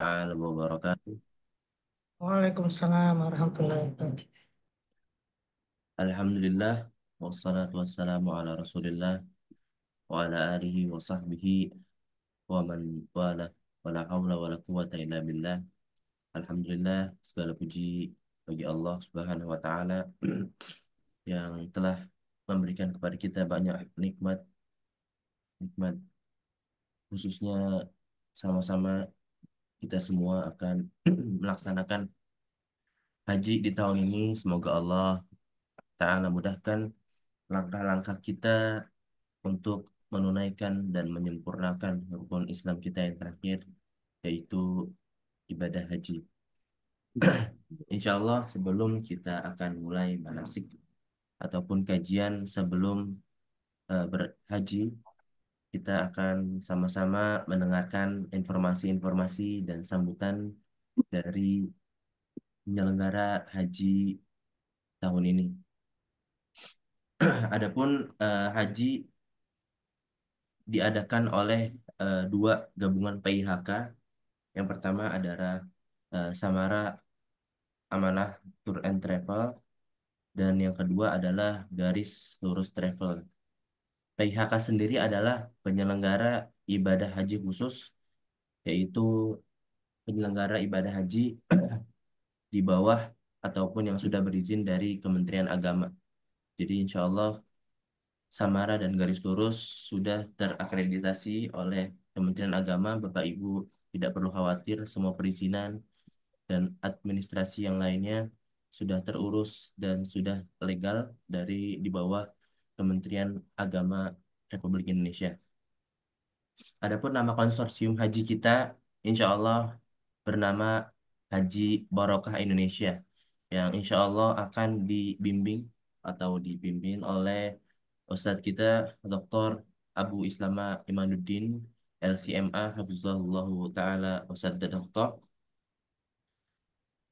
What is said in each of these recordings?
Ta'ala wabarakatuh. Waalaikumsalam warahmatullahi wabarakatuh. Alhamdulillah wassalatu wassalamu ala Rasulillah wa ala alihi wa sahbihi wa man wala wala haula wala quwata illa billah. Alhamdulillah, segala puji bagi Allah Subhanahu wa taala yang telah memberikan kepada kita banyak nikmat, nikmat khususnya sama-sama kita semua akan melaksanakan haji di tahun ini. Semoga Allah Ta'ala mudahkan langkah-langkah kita untuk menunaikan dan menyempurnakan rukun Islam kita yang terakhir, yaitu ibadah haji. Insya Allah sebelum kita akan mulai manasik ataupun kajian sebelum berhaji, kita akan sama-sama mendengarkan informasi-informasi dan sambutan dari penyelenggara haji tahun ini. Adapun haji diadakan oleh dua gabungan PIHK. Yang pertama adalah Samara Amanah Tour and Travel, dan yang kedua adalah Garis Lurus Travel. PIHK sendiri adalah penyelenggara ibadah haji khusus, yaitu penyelenggara ibadah haji di bawah ataupun yang sudah berizin dari Kementerian Agama. Jadi insya Allah Samara dan Garis Lurus sudah terakreditasi oleh Kementerian Agama. Bapak Ibu tidak perlu khawatir, semua perizinan dan administrasi yang lainnya sudah terurus dan sudah legal dari di bawah Kementerian Agama Republik Indonesia. Adapun nama konsorsium haji kita, insya Allah bernama Haji Barokah Indonesia, yang insya Allah akan dibimbing atau dipimpin oleh Ustadz kita, Dr. Abu Islama Imanuddin, LCMA, Hafizahullah Ta'ala, Ustadz Dr.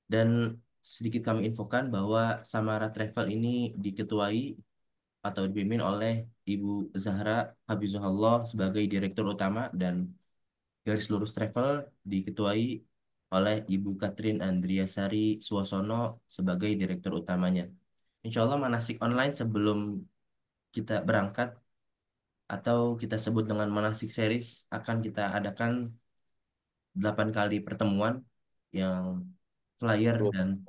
Dan sedikit kami infokan bahwa Samara Travel ini diketuai atau dipimpin oleh Ibu Zahra Hafizahullah sebagai Direktur Utama, dan Garis Lurus Travel diketuai oleh Ibu Katrin Andriasari Suwosono sebagai Direktur Utamanya. Insya Allah manasik online sebelum kita berangkat, atau kita sebut dengan manasik series, akan kita adakan 8 kali pertemuan yang flyer dan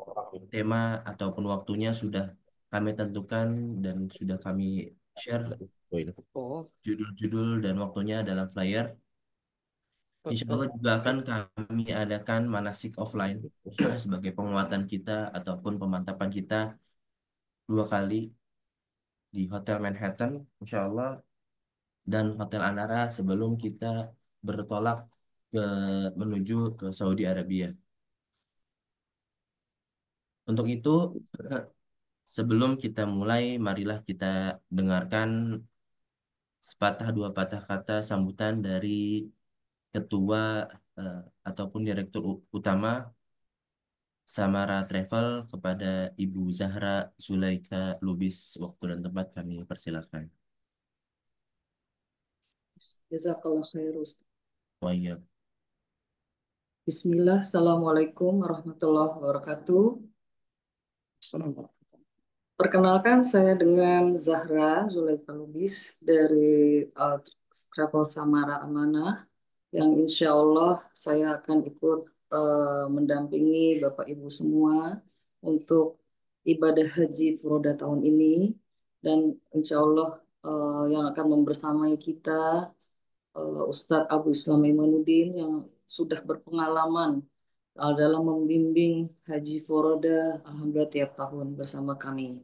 tema ataupun waktunya sudah kami tentukan dan sudah kami share Oh, judul-judul dan waktunya dalam flyer. Insya Allah juga akan kami adakan manasik offline sebagai penguatan kita ataupun pemantapan kita 2 kali di Hotel Manhattan, Insya Allah, dan Hotel Anara sebelum kita bertolak ke menuju ke Saudi Arabia. Untuk itu, sebelum kita mulai, marilah kita dengarkan sepatah dua patah kata sambutan dari Ketua eh, ataupun Direktur Utama Samara Travel kepada Ibu Zahra Zulaika Lubis. Waktu dan tempat kami persilakan. jazakallah khair Ustaz. Oh iya, Bismillah, Assalamualaikum warahmatullahi wabarakatuh. Assalamualaikum. Perkenalkan saya dengan Zahra Zulaika Lubis dari uh, Travel Samara Amanah, yang insya Allah saya akan ikut mendampingi Bapak Ibu semua untuk ibadah haji Furoda tahun ini, dan insya Allah yang akan membersamai kita Ustadz Abu Islam Imanuddin yang sudah berpengalaman dalam membimbing Haji Furoda alhamdulillah tiap tahun bersama kami.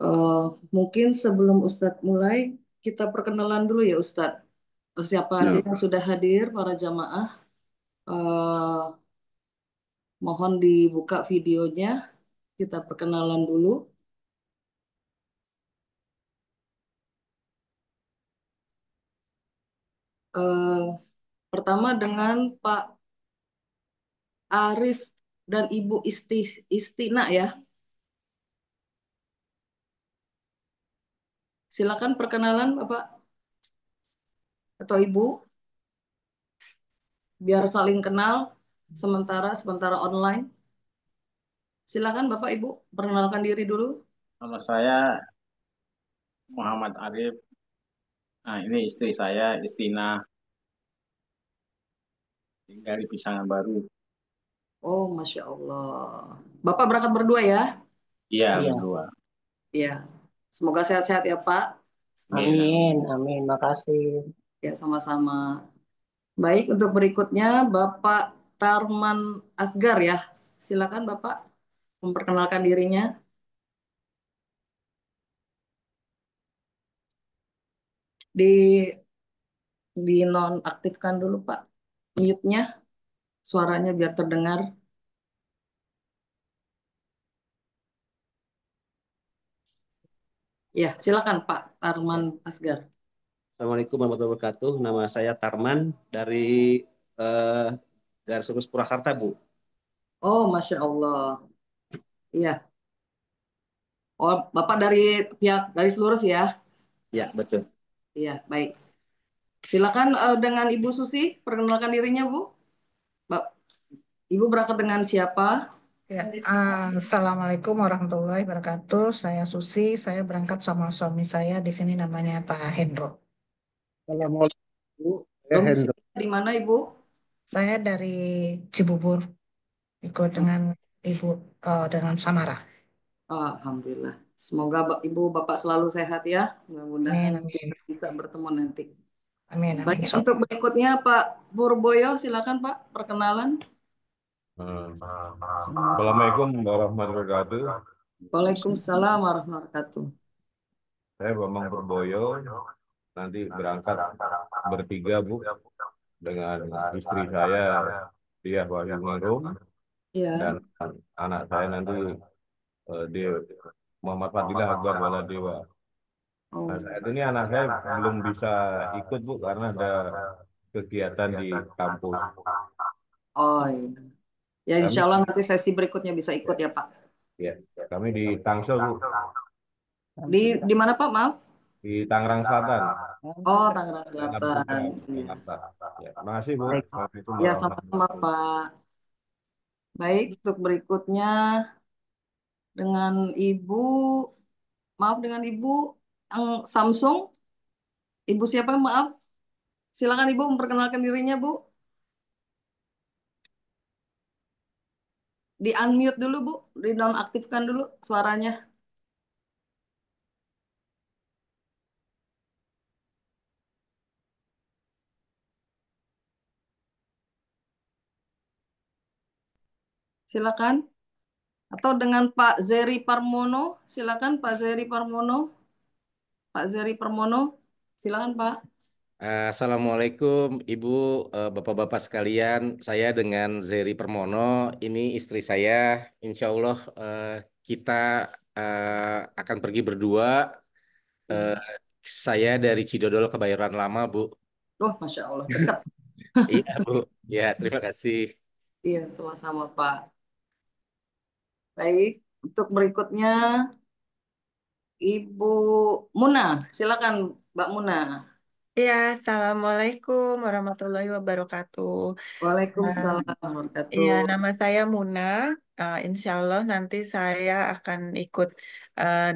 Eh, Mungkin sebelum Ustadz mulai, kita perkenalan dulu ya Ustadz. Siapa aja siap. yang sudah hadir, para jamaah. Eh, Mohon dibuka videonya, kita perkenalan dulu. Eh, Pertama dengan Pak Arif dan Ibu Istina ya. Silakan perkenalan Bapak atau Ibu, biar saling kenal. sementara online. Silakan Bapak Ibu perkenalkan diri dulu. Nama saya Muhammad Arif. Nah, ini istri saya, Istina, tinggal di Pisangan Baru. Oh, Masya Allah. Bapak berangkat berdua ya? Iya, Iya, berdua. Iya. Semoga sehat-sehat ya Pak. Amin, amin, amin. amin. Makasih. Ya, sama-sama. Baik, untuk berikutnya Bapak Tarman Asgar ya. Silakan Bapak memperkenalkan dirinya. Di dinonaktifkan dulu Pak. Mute-nya, suaranya biar terdengar. Ya, silakan Pak Tarman Ya. Asgar. Assalamualaikum warahmatullahi wabarakatuh. Nama saya Tarman dari eh, Garis Lurus Purwakarta, Bu. Oh, Masya Allah. Iya. Oh, Bapak dari pihak garis lurus ya? Ya, betul. Iya, baik. Silakan dengan Ibu Susi, perkenalkan dirinya, Bu. Mbak, Ibu berangkat dengan siapa? Ya, Assalamualaikum warahmatullahi wabarakatuh. Saya Susi, saya berangkat sama suami saya di sini namanya Pak Hendro. Assalamualaikum, Bu. Saya Hendro. Domisili di mana, Ibu? Saya dari Cibubur, ikut dengan Ibu dengan Samara. Alhamdulillah. Semoga Ibu Bapak selalu sehat ya. Mudah-mudahan Amin, amin, kita bisa bertemu nanti. amin, Baik, amin. untuk berikutnya Pak Purboyo, silakan Pak perkenalan. Assalamualaikum warahmatullahi wabarakatuh. Waalaikumsalam warahmatullahi wabarakatuh. Saya Bambang Purboyo. Nanti berangkat bertiga, Bu, dengan istri saya, Diah Wahyu Ningrum, dan Ya, anak saya nanti di Muhammad Fadilah Akbar Baladewa. Nah, oh, saat ini anak saya belum bisa ikut, Bu, karena ada kegiatan di kampus. oh iya. Ya, insya Kami, Allah nanti sesi berikutnya bisa ikut ya Pak. ya, kami di Tangsel, Bu, Di mana Pak? Maaf. di Tangerang Selatan. Oh, Tangerang Dalam Selatan. Putra, Iya. Jakarta. Ya, terima kasih, Bu. Baik. Assalamualaikum Ya, warahmatullahi sama-sama Pak. Baik, untuk berikutnya dengan Ibu, maaf dengan Ibu Samsung. Ibu siapa? Maaf. Silakan Ibu memperkenalkan dirinya, Bu. Di unmute dulu, Bu. Di nonaktifkan dulu suaranya. Silakan. Atau dengan Pak Zeri Parmono. Silakan Pak Zeri Parmono. Pak Zeri Parmono. Silakan Pak. Assalamualaikum Ibu, Bapak-Bapak sekalian. Saya dengan Zeri Permono, ini istri saya. Insya Allah kita akan pergi berdua. Eh, saya dari Cidodol Kebayoran Lama, Bu. Oh, Masya Allah, dekat. Iya, Bu. Ya, terima kasih. Iya, sama-sama Pak. Baik, untuk berikutnya Ibu Muna. Silakan Mbak Muna. Ya, Assalamualaikum warahmatullahi wabarakatuh. Nah, Waalaikumsalam warahmatullahi ya, wabarakatuh. nama saya Muna. Insya Allah nanti saya akan ikut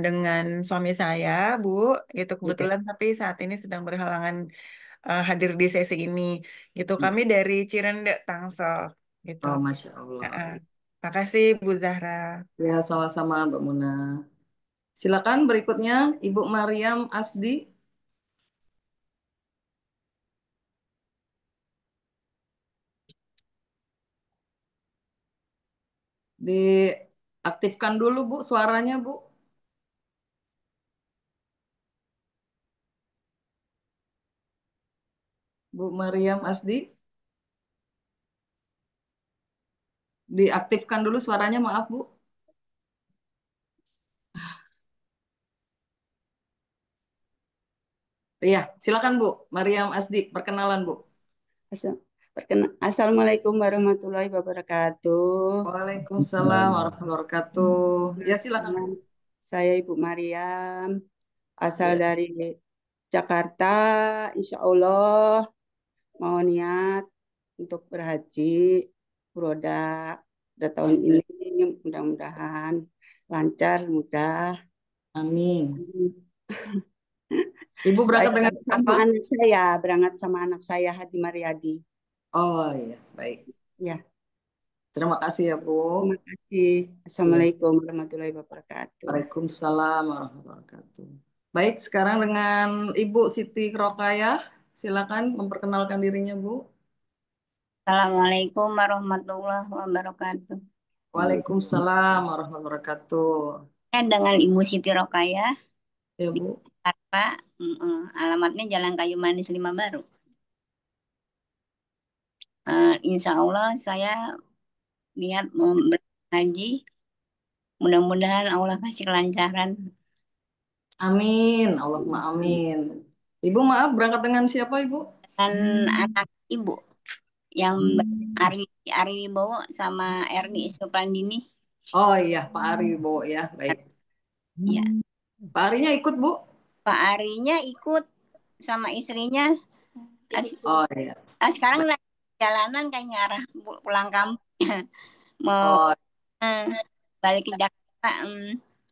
dengan suami saya, Bu. Gitu Iya, kebetulan, tapi saat ini sedang berhalangan hadir di sesi ini. Gitu, iya. kami dari Cirende, Tangsel. Gitu. Oh, Masya Ah, Allah. ah. Makasih, Bu Zahra. Ya, sama-sama Mbak Muna. Silakan berikutnya Ibu Mariam Asdi. Diaktifkan dulu Bu suaranya Bu. Bu Mariam Asdi. Diaktifkan dulu suaranya maaf Bu. Iya, silakan Bu. Mariam Asdi, perkenalan Bu. Asa- Assalamualaikum warahmatullahi wabarakatuh. Waalaikumsalam warahmatullahi wabarakatuh. Ya, silakan Bu. Perkenalkan, saya Ibu Mariam, asal Ya. dari Jakarta. Insya Allah mau niat untuk berhaji. Roda pada tahun ini. Mudah-mudahan lancar, mudah. Amin. Ibu Saya berangkat dengan sama siapa? anak saya, berangkat sama anak saya Hadi Mariadi. Oh iya, baik. Ya, Terima kasih ya, Bu. terima kasih. Assalamualaikum warahmatullahi wabarakatuh. Waalaikumsalam warahmatullahi wabarakatuh. Baik, sekarang dengan Ibu Siti Rokayah, silakan memperkenalkan dirinya, Bu. Assalamualaikum warahmatullahi wabarakatuh. Waalaikumsalam warahmatullahi wabarakatuh. Saya dengan Ibu Siti Rokayah Ya, di Bu. Jakarta. Alamatnya Jalan Kayu Manis 5 Baru. Insya Allah saya niat mau berhaji. Mudah-mudahan Allah kasih kelancaran. Amin, Allahumma amin. Ibu maaf, berangkat dengan siapa, Ibu? Dan anak Ibu yang Ari Wibowo sama Erni Suprandini. Oh iya, Pak Ari, Bu, ya, baik. Ya. Pak Arinya ikut, Bu? Pak Arinya ikut sama istrinya. Oh iya. Sekarang lagi jalanan kayaknya arah pulang kampung. Mau balik ke Jakarta.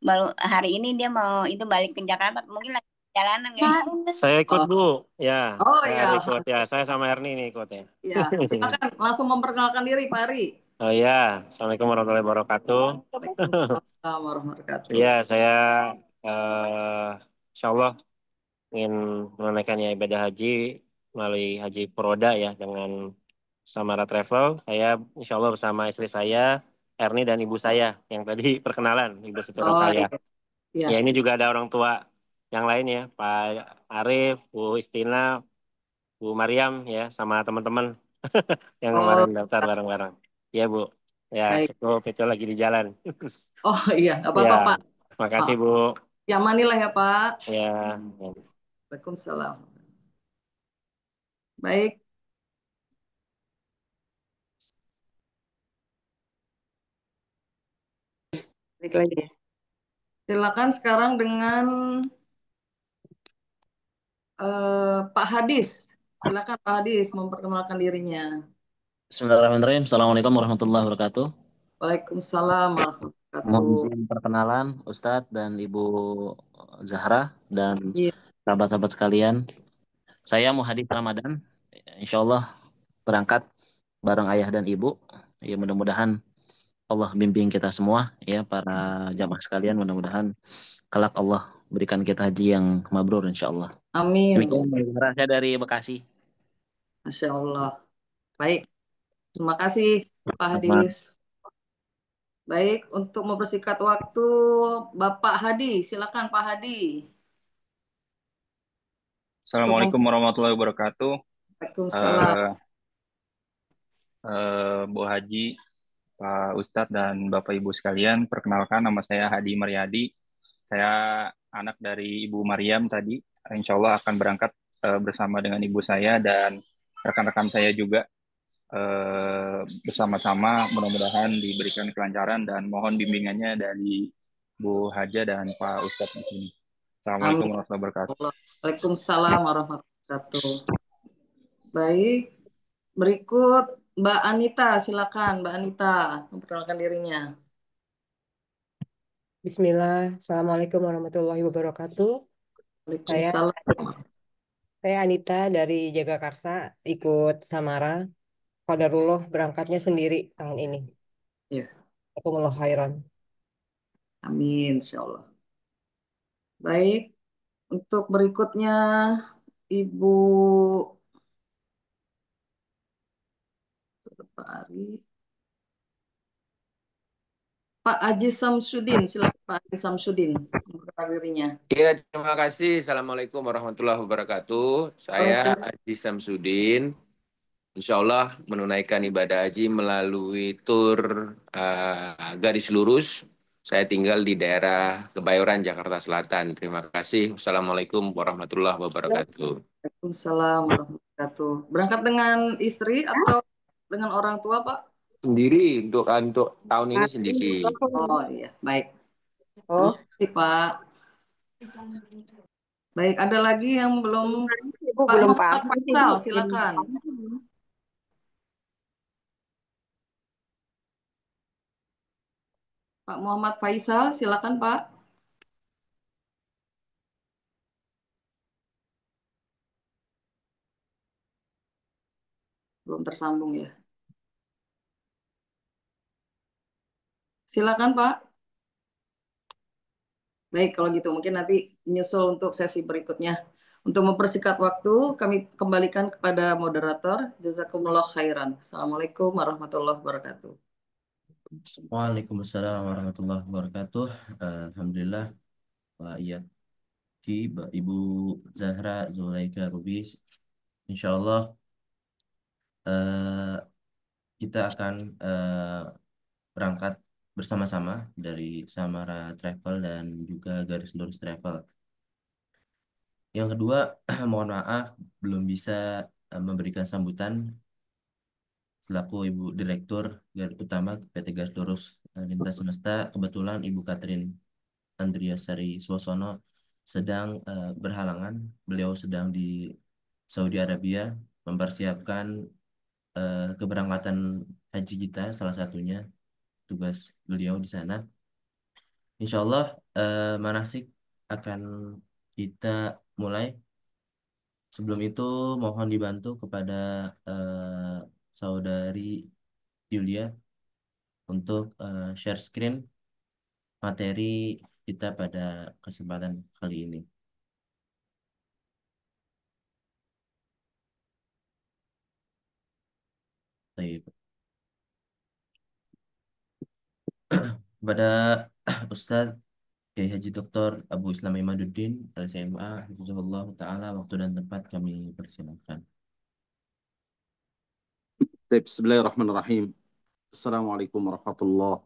Baru hari ini dia mau itu balik ke Jakarta. Mungkin lagi jalanan kayaknya. Saya ikut Bu, ya. Oh Saya iya. ikut ya. Saya sama Erni nih ikut ya. Ya, silakan langsung memperkenalkan diri, Pak Ari. Oh ya, Assalamualaikum warahmatullahi wabarakatuh. Waalaikumsalam warahmatullahi wabarakatuh. Iya, saya insya Allah ingin menunaikan ibadah haji melalui Haji Furoda ya dengan Samara Travel. Saya insya Allah bersama istri saya, Erni dan ibu saya yang tadi perkenalan, Ibu Siti Rokayah. Iya. Ya ini juga ada orang tua yang lain ya, Pak Arif, Bu Istina, Bu Mariam ya, sama teman-teman yang kemarin daftar bareng-bareng. Iya Bu, ya Baik. cukup itu lagi di jalan. Oh iya, nggak apa-apa Ya, Pak. makasih Bu. Ya manilah ya Pak. Ya. Waalaikumsalam. Baik. Balik lagi ya. Silakan sekarang dengan Pak Hadis. Silakan Pak Hadis memperkenalkan dirinya. Bismillahirrahmanirrahim. Assalamualaikum warahmatullahi wabarakatuh. Waalaikumsalam warahmatullahi Mohon wabarakatuh. izin perkenalan Ustadz dan Ibu Zahra dan sahabat-sahabat sekalian. Saya Muhadib Ramadan. Insya Allah berangkat bareng ayah dan ibu. Ya mudah-mudahan Allah bimbing kita semua ya para jamaah sekalian. Mudah-mudahan kelak Allah berikan kita haji yang mabrur insya Allah. Amin. Demikian saya dari Bekasi. Masya Allah. Baik. Terima kasih Pak Hadis. Baik, untuk mempersingkat waktu, Bapak Hadi, silakan Pak Hadi. Assalamualaikum warahmatullahi wabarakatuh. Waalaikumsalam. Bu Haji, Pak Ustadz dan Bapak Ibu sekalian, perkenalkan nama saya Hadi Mariadi. Saya anak dari Ibu Mariam tadi. Insya Allah akan berangkat bersama dengan ibu saya dan rekan-rekan saya juga bersama-sama. Mudah-mudahan diberikan kelancaran dan mohon bimbingannya dari Bu Haja dan Pak Ustadz di sini. Assalamualaikum warahmatullahi wabarakatuh. Waalaikumsalam warahmatullahi wabarakatuh. Baik, berikut Mbak Anita, silakan Mbak Anita memperkenalkan dirinya. Bismillah, Assalamualaikum warahmatullahi wabarakatuh. Waalaikumsalam. Saya Anita dari Jagakarsa, ikut Samara. Qadarullah berangkatnya sendiri tahun ini. Iya. Jazakumullah khairan. Amin, insya Allah. Baik, untuk berikutnya Ibu Pak Ari. Pak Haji Samsudin, silakan Pak Haji Samsudin memperkenalkan dirinya. Iya, terima kasih. Assalamualaikum warahmatullahi wabarakatuh. Saya Haji Samsudin. Insya Allah menunaikan ibadah haji melalui tur garis lurus. Saya tinggal di daerah Kebayoran, Jakarta Selatan. Terima kasih. Wassalamualaikum warahmatullahi wabarakatuh. Waalaikumsalam warahmatullahi wabarakatuh. Berangkat dengan istri atau dengan orang tua, Pak? Sendiri, untuk tahun ini sendiri. Oh iya, baik. Terima kasih, Pak. Baik, ada lagi yang belum? Pak Muhammad Faisal, silakan. Pak Muhammad Faisal, silakan Pak. Belum tersambung ya. Silakan Pak. Baik, kalau gitu mungkin nanti nyusul untuk sesi berikutnya. Untuk mempersingkat waktu, kami kembalikan kepada moderator. Jazakumullah khairan. Assalamualaikum warahmatullahi wabarakatuh. Waalaikumsalam warahmatullahi wabarakatuh. Alhamdulillah, Pak Iyaki, Ibu Zahra Zulaika Rubis. Insya Allah eh, kita akan berangkat bersama-sama dari Samara Travel dan juga Garis Lurus Travel. Yang kedua, mohon maaf belum bisa memberikan sambutan selaku Ibu Direktur Utama PT Garis Lurus Lintas Semesta. Kebetulan Ibu Katrin Andriasari Suwosono sedang berhalangan. Beliau sedang di Saudi Arabia mempersiapkan keberangkatan haji kita, salah satunya tugas beliau di sana. Insya Allah manasik akan kita mulai. Sebelum itu mohon dibantu kepada saudari Yulia untuk share screen materi kita pada kesempatan kali ini. Baik. Kepada Ustadz Kiai Haji Dr. Abu Islam Imaduddin LCMA, Hafizahullah Ta'ala, waktu dan tempat kami persilakan. Bismillahirrahmanirrahim. Assalamualaikum warahmatullahi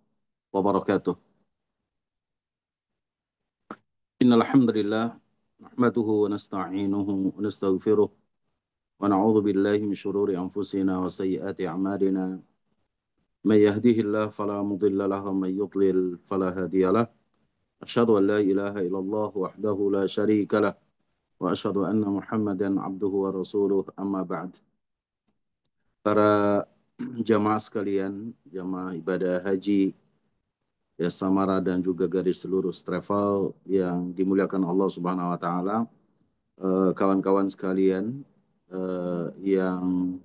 wabarakatuh. Innal hamdalillah nahmaduhu wa nasta'inuhu wa nastaghfiruh wa na'udzu billahi min shururi anfusina wa sayyiati a'malina. May yahdihillahu fala mudilla lahu wa may yudlil fala hadiya lahu. Asyhadu an la ilaha illallah wahdahu la syarika lah wa asyhadu anna Muhammadan abduhu wa rasuluh, amma ba'd. Para jamaah sekalian, jamaah ibadah haji ya Samara dan juga Garis Lurus Travel yang dimuliakan Allah Subhanahu wa taala, kawan-kawan sekalian yang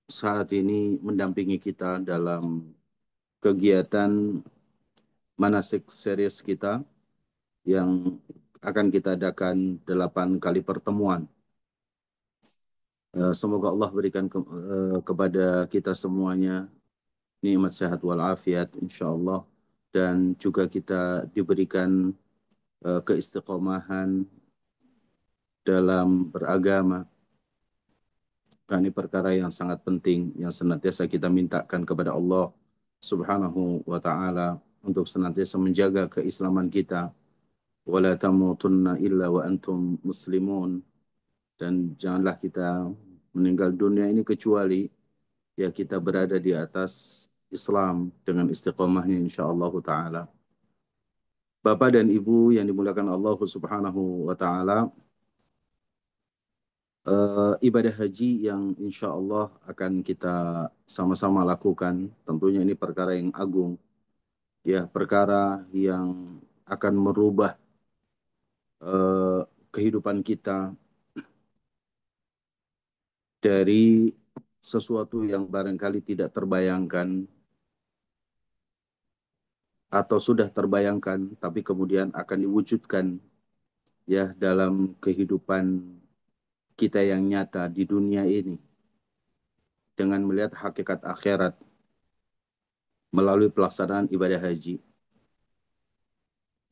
saat ini mendampingi kita dalam kegiatan manasik series kita yang akan kita adakan 8 kali pertemuan. Semoga Allah berikan kepada kita semuanya nikmat sehat walafiat insyaallah, dan juga kita diberikan keistiqomahan dalam beragama. Karena ini perkara yang sangat penting yang senantiasa kita mintakan kepada Allah Subhanahu wa taala untuk senantiasa menjaga keislaman kita. Wala tamutunna illa wa antum muslimun, dan janganlah kita meninggal dunia ini kecuali ya kita berada di atas Islam dengan istiqomahnya insyaallah taala. Bapak dan Ibu yang dimuliakan Allah Subhanahu wa taala, ibadah haji yang insya Allah akan kita sama-sama lakukan, tentunya ini perkara yang agung, ya perkara yang akan merubah kehidupan kita dari sesuatu yang barangkali tidak terbayangkan atau sudah terbayangkan, tapi kemudian akan diwujudkan ya dalam kehidupan kita yang nyata di dunia ini dengan melihat hakikat akhirat melalui pelaksanaan ibadah haji.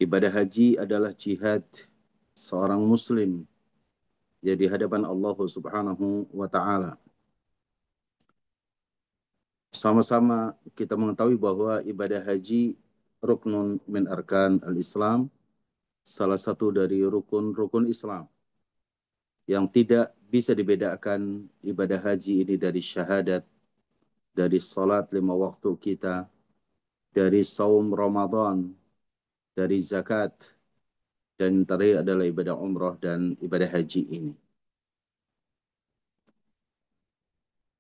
Ibadah haji adalah jihad seorang muslim ya di hadapan Allah Subhanahu wa taala. Sama-sama kita mengetahui bahwa ibadah haji ruknun min arkan al-Islam, salah satu dari rukun-rukun Islam yang tidak bisa dibedakan ibadah haji ini dari syahadat, dari salat 5 waktu kita, dari saum Ramadan, dari zakat, dan terakhir adalah ibadah umrah dan ibadah haji ini.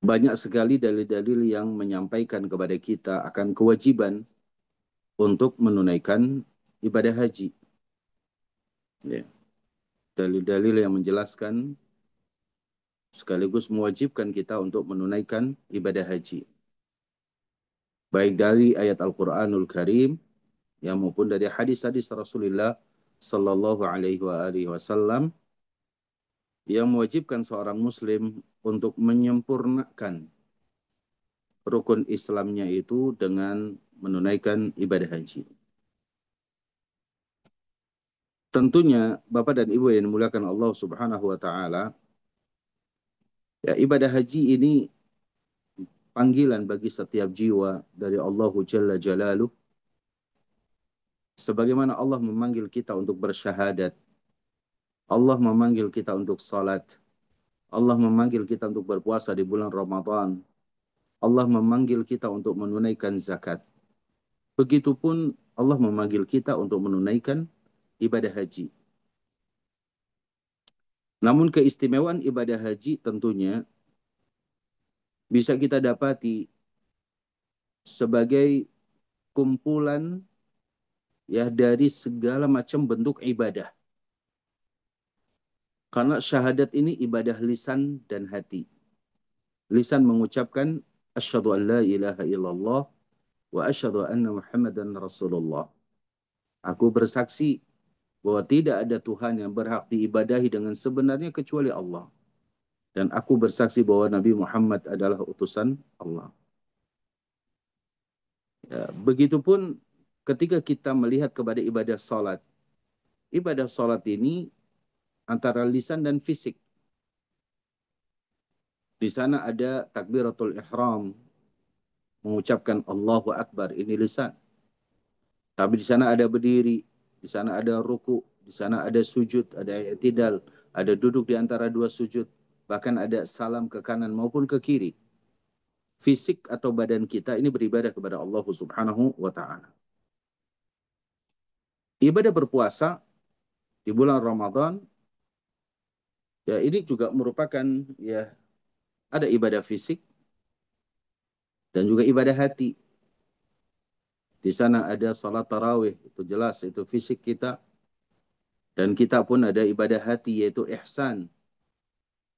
banyak sekali dalil-dalil yang menyampaikan kepada kita akan kewajiban untuk menunaikan ibadah haji. Ya. Dalil-dalil yang menjelaskan sekaligus mewajibkan kita untuk menunaikan ibadah haji. Baik dari ayat Al-Quranul Karim, yang maupun dari hadis-hadis Rasulullah Sallallahu Alaihi Wasallam yang mewajibkan seorang Muslim untuk menyempurnakan rukun Islamnya itu dengan menunaikan ibadah haji. Tentunya Bapak dan Ibu yang dimuliakan Allah Subhanahu wa taala, ya, ibadah haji ini panggilan bagi setiap jiwa dari Allah Jalla Jalaluh, sebagaimana Allah memanggil kita untuk bersyahadat, Allah memanggil kita untuk salat, Allah memanggil kita untuk berpuasa di bulan Ramadan, Allah memanggil kita untuk menunaikan zakat. Begitupun Allah memanggil kita untuk menunaikan ibadah haji. Namun keistimewaan ibadah haji tentunya bisa kita dapati sebagai kumpulan ya dari segala macam bentuk ibadah. Karena syahadat ini ibadah lisan dan hati. Lisan mengucapkan asyhadu an la ilaha illallah wa asyhadu anna Muhammadan Rasulullah. Aku bersaksi bahwa tidak ada Tuhan yang berhak diibadahi dengan sebenarnya kecuali Allah. Dan aku bersaksi bahwa Nabi Muhammad adalah utusan Allah. Ya, begitupun ketika kita melihat kepada ibadah salat. Ibadah salat ini antara lisan dan fisik. Di sana ada takbiratul ihram, mengucapkan Allahu Akbar, ini lisan. Tapi di sana ada berdiri, di sana ada ruku, di sana ada sujud, ada i'tidal, ada duduk di antara dua sujud, bahkan ada salam ke kanan maupun ke kiri. Fisik atau badan kita ini beribadah kepada Allah Subhanahu wa taala. Ibadah berpuasa di bulan Ramadan ya ini juga merupakan ya ada ibadah fisik dan juga ibadah hati. Di sana ada salat tarawih, itu jelas itu fisik kita. Dan kita pun ada ibadah hati yaitu ihsan.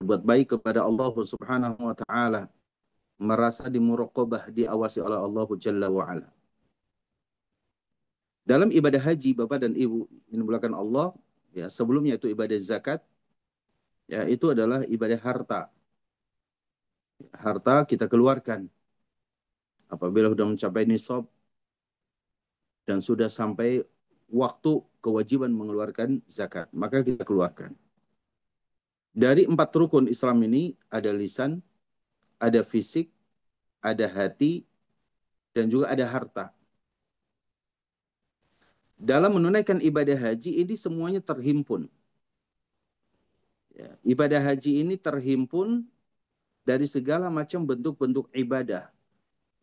Berbuat baik kepada Allah Subhanahu wa taala, merasa dimuraqabah, diawasi oleh Allah Jalla wa ala. Dalam ibadah haji Bapak dan Ibu yang dimuliakan Allah, ya sebelumnya itu ibadah zakat, ya itu adalah ibadah harta. Harta kita keluarkan apabila sudah mencapai nisab dan sudah sampai waktu kewajiban mengeluarkan zakat, maka kita keluarkan. Dari 4 rukun Islam ini ada lisan, ada fisik, ada hati, dan juga ada harta. Dalam menunaikan ibadah haji ini semuanya terhimpun. Ya, ibadah haji ini terhimpun dari segala macam bentuk-bentuk ibadah.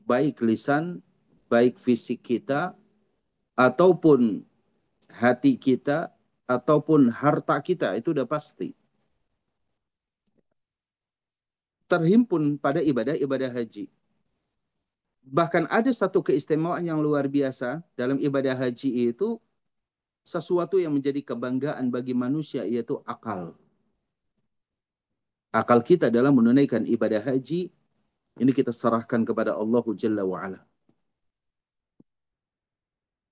Baik lisan, baik fisik kita, ataupun hati kita, ataupun harta kita, itu udah pasti. Terhimpun pada ibadah-ibadah haji. Bahkan ada satu keistimewaan yang luar biasa dalam ibadah haji itu, sesuatu yang menjadi kebanggaan bagi manusia, yaitu akal. Akal kita dalam menunaikan ibadah haji, ini kita serahkan kepada Allah Jalla wa'ala.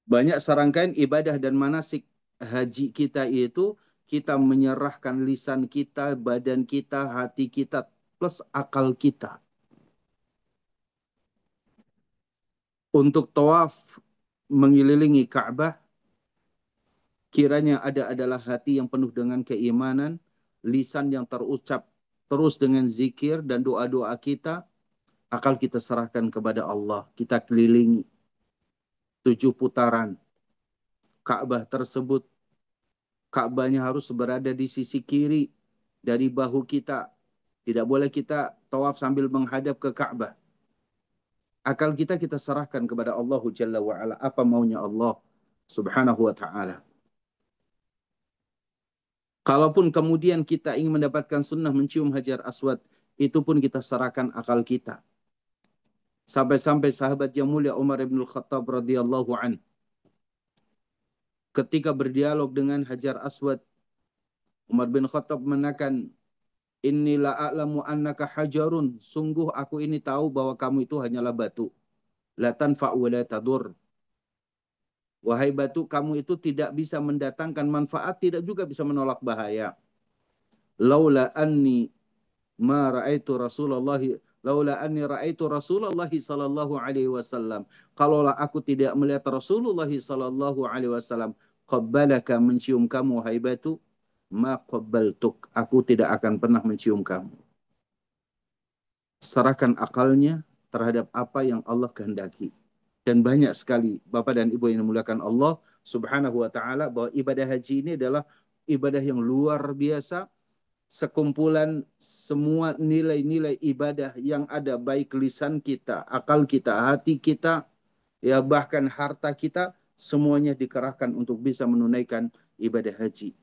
Banyak serangkaian ibadah dan manasik haji kita itu, kita menyerahkan lisan kita, badan kita, hati kita, plus akal kita. Untuk tawaf mengelilingi Ka'bah, kiranya adalah hati yang penuh dengan keimanan, lisan yang terucap terus dengan zikir dan doa-doa kita, akal kita serahkan kepada Allah. Kita kelilingi 7 putaran Ka'bah tersebut. Ka'bahnya harus berada di sisi kiri dari bahu kita. Tidak boleh kita tawaf sambil menghadap ke Ka'bah. Akal kita serahkan kepada Allah Jalla wa'ala. Apa maunya Allah Subhanahu wa ta'ala. Kalaupun kemudian kita ingin mendapatkan sunnah mencium hajar aswad, itu pun kita serahkan akal kita. Sampai-sampai sahabat yang mulia Umar bin Khattab radhiyallahu an ketika berdialog dengan Hajar Aswad, Umar bin Khattab menekan, inni la a'lamu annaka hajarun, sungguh aku ini tahu bahwa kamu itu hanyalah batu. La tanfa' wa la tadur. Wahai batu, kamu itu tidak bisa mendatangkan manfaat, tidak juga bisa menolak bahaya. Laula anni ma ra'aitu Rasulullah laula anni ra'aitu Rasulullah sallallahu alaihi wasallam. Kalaulah aku tidak melihat Rasulullah sallallahu alaihi wasallam qabbalaka, mencium kamu hai batu, ma qabbaltuk, aku tidak akan pernah mencium kamu. Serahkan akalnya terhadap apa yang Allah kehendaki. Dan banyak sekali Bapak dan Ibu yang dimuliakan Allah Subhanahu wa taala bahwa ibadah haji ini adalah ibadah yang luar biasa, sekumpulan semua nilai-nilai ibadah yang ada, baik lisan kita, akal kita, hati kita, ya bahkan harta kita, semuanya dikerahkan untuk bisa menunaikan ibadah haji.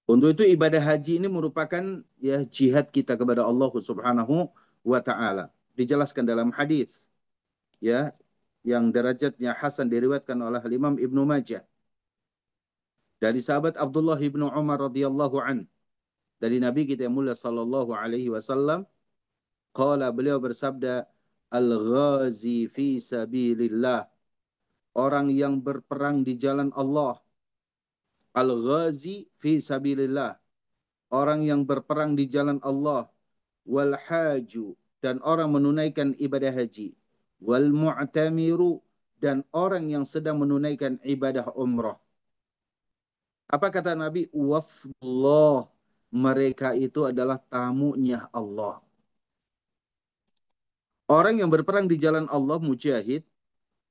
Untuk itu ibadah haji ini merupakan ya jihad kita kepada Allah Subhanahu wa taala. Dijelaskan dalam hadis ya yang derajatnya hasan diriwayatkan oleh Imam Ibnu Majah dari sahabat Abdullah ibnu Umar radhiyallahu an, dari Nabi kita yang mulia sallallahu alaihi wasallam, qala, beliau bersabda, al-ghazi fi sabilillah, orang yang berperang di jalan Allah. Al-ghazi fi sabilillah, orang yang berperang di jalan Allah. Wal haju, dan orang menunaikan ibadah haji. Wal mu'tamiru, dan orang yang sedang menunaikan ibadah umrah. Apa kata Nabi? Wafdullah, mereka itu adalah tamunya Allah. Orang yang berperang di jalan Allah, mujahid,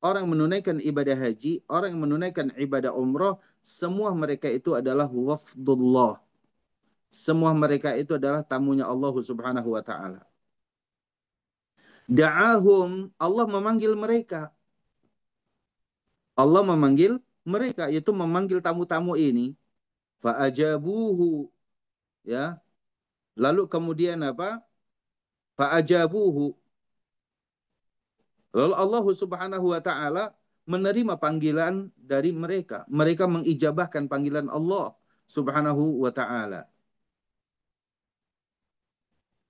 orang menunaikan ibadah haji, orang yang menunaikan ibadah umrah, semua mereka itu adalah wafdullah. Semua mereka itu adalah tamunya Allah Subhanahu wa taala. Da'ahum, Allah memanggil mereka. Allah memanggil mereka, yaitu memanggil tamu-tamu ini. Fa'ajabuhu, ya. Lalu kemudian apa? Fa'ajabuhu. Lalu Allah Subhanahu wa taala menerima panggilan dari mereka. Mereka mengijabahkan panggilan Allah Subhanahu wa taala.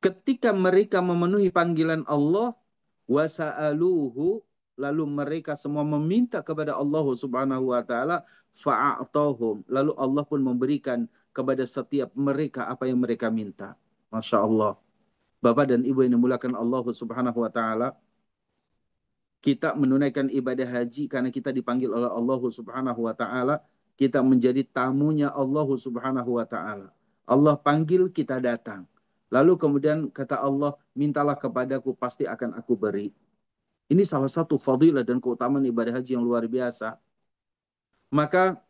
Ketika mereka memenuhi panggilan Allah, wasa'aluhu, lalu mereka semua meminta kepada Allah Subhanahu wa taala, fa'atahum, lalu Allah pun memberikan kepada setiap mereka apa yang mereka minta. Masya Allah. Bapak dan Ibu yang dimuliakan Allah Subhanahu wa taala, kita menunaikan ibadah haji karena kita dipanggil oleh Allah Subhanahu wa taala, kita menjadi tamunya Allah Subhanahu wa taala. Allah panggil, kita datang. Lalu kemudian kata Allah, mintalah kepadaku, pasti akan aku beri. Ini salah satu fadilah dan keutamaan ibadah haji yang luar biasa. Maka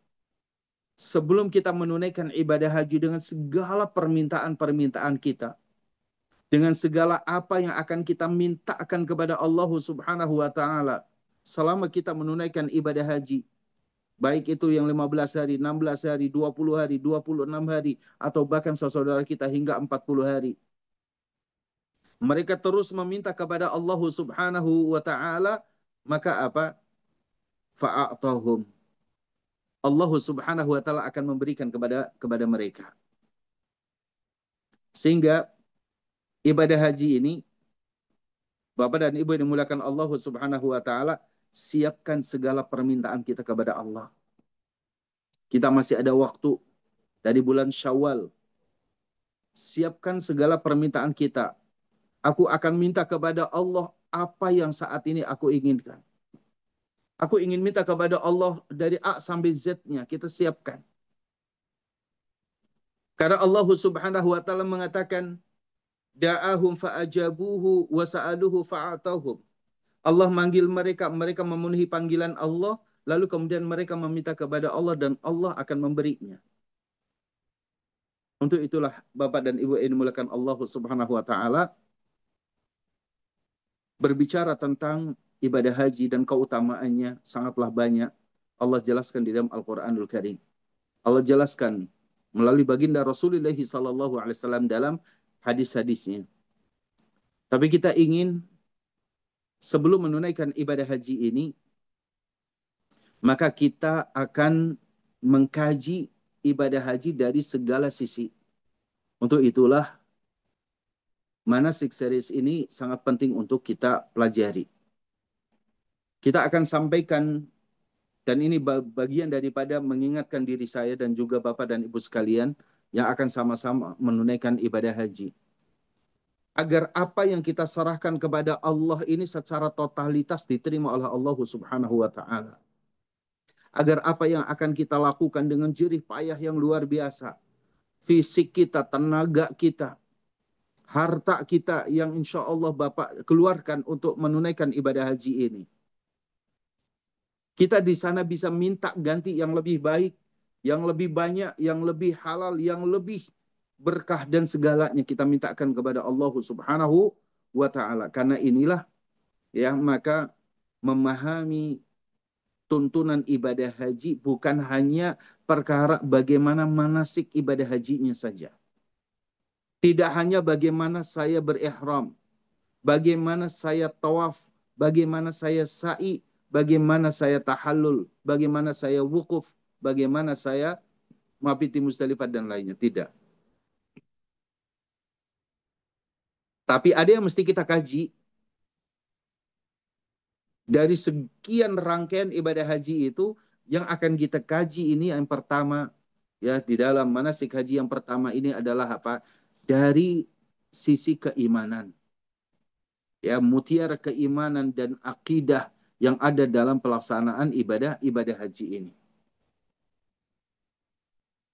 sebelum kita menunaikan ibadah haji dengan segala permintaan-permintaan kita, dengan segala apa yang akan kita mintakan kepada Allah Subhanahu wa taala selama kita menunaikan ibadah haji, baik itu yang 15 hari, 16 hari, 20 hari, 26 hari, atau bahkan saudara kita hingga 40 hari. Mereka terus meminta kepada Allah Subhanahu wa taala, maka apa? Fa'atahum. Allah Subhanahu wa taala akan memberikan kepada mereka. Sehingga ibadah haji ini, Bapak dan Ibu yang dimuliakan Allah Subhanahu wa taala, siapkan segala permintaan kita kepada Allah. Kita masih ada waktu dari bulan Syawal. Siapkan segala permintaan kita. Aku akan minta kepada Allah apa yang saat ini aku inginkan. Aku ingin minta kepada Allah dari A sampai Z-nya, kita siapkan. Karena Allah Subhanahu wa taala mengatakan, da'ahum fa'ajabuhu wa sa'aluhu fa'atahum. Allah manggil mereka, mereka memenuhi panggilan Allah, lalu kemudian mereka meminta kepada Allah dan Allah akan memberinya. Untuk itulah Bapak dan Ibu yang dimuliakan Allah Subhanahu wa taala, berbicara tentang ibadah haji dan keutamaannya sangatlah banyak. Allah jelaskan di dalam Al-Qur'anul Karim. Allah jelaskan melalui baginda Rasulullah sallallahu alaihi wasallam dalam hadis-hadisnya. Tapi kita ingin sebelum menunaikan ibadah haji ini, maka kita akan mengkaji ibadah haji dari segala sisi. Untuk itulah manasik series ini sangat penting untuk kita pelajari. Kita akan sampaikan, dan ini bagian daripada mengingatkan diri saya dan juga Bapak dan Ibu sekalian yang akan sama-sama menunaikan ibadah haji. Agar apa yang kita serahkan kepada Allah ini secara totalitas diterima oleh Allah Subhanahu wa Ta'ala. Agar apa yang akan kita lakukan dengan jerih payah yang luar biasa, fisik kita, tenaga kita, harta kita yang insya Allah Bapak keluarkan untuk menunaikan ibadah haji ini, kita di sana bisa minta ganti yang lebih baik, yang lebih banyak, yang lebih halal, yang lebih berkah dan segalanya kita mintakan kepada Allah Subhanahu wa Ta'ala. Karena inilah ya, maka memahami tuntunan ibadah haji bukan hanya perkara bagaimana manasik ibadah hajinya saja. Tidak hanya bagaimana saya berihram, bagaimana saya tawaf, bagaimana saya sa'i, bagaimana saya tahallul, bagaimana saya wukuf, bagaimana saya mabit di Musdalifah dan lainnya. Tidak. Tapi ada yang mesti kita kaji. Dari sekian rangkaian ibadah haji itu, yang akan kita kaji ini yang pertama, ya di dalam manasik haji yang pertama ini adalah apa? Dari sisi keimanan. Ya, mutiara keimanan dan akidah yang ada dalam pelaksanaan ibadah haji ini.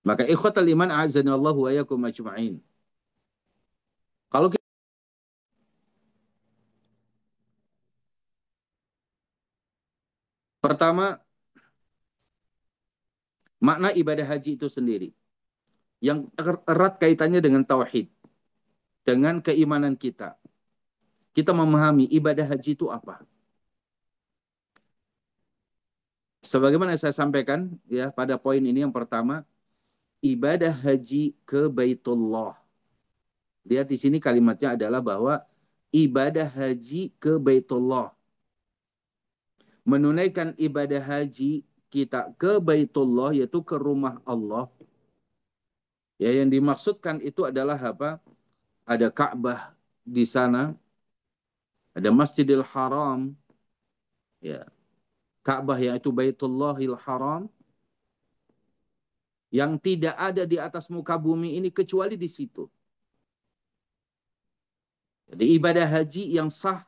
Maka ikhwatal iman a'azanallahu wa yakum ajma'in. Kalau kita pertama, makna ibadah haji itu sendiri yang erat kaitannya dengan tauhid, dengan keimanan kita. Kita memahami ibadah haji itu apa. Sebagaimana saya sampaikan ya pada poin ini yang pertama, ibadah haji ke Baitullah. Lihat di sini kalimatnya adalah bahwa ibadah haji ke Baitullah. Menunaikan ibadah haji kita ke Baitullah, yaitu ke rumah Allah. Ya, yang dimaksudkan itu adalah apa? Ada Ka'bah di sana, ada Masjidil Haram, ya, Ka'bah yaitu Baitullahil Haram, yang tidak ada di atas muka bumi ini kecuali di situ. Jadi ibadah haji yang sah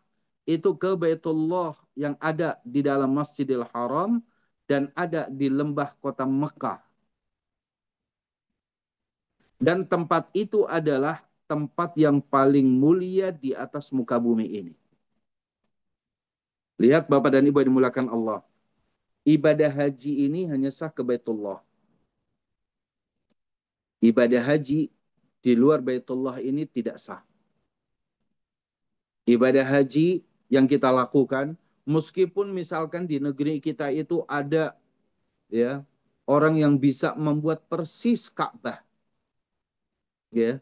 itu ke Baitullah yang ada di dalam Masjidil Haram dan ada di lembah kota Mekah. Dan tempat itu adalah tempat yang paling mulia di atas muka bumi ini. Lihat Bapak dan Ibu yang dimuliakan Allah. Ibadah haji ini hanya sah ke Baitullah. Ibadah haji di luar Baitullah ini tidak sah. Ibadah haji yang kita lakukan, meskipun misalkan di negeri kita itu ada ya orang yang bisa membuat persis Ka'bah, ya,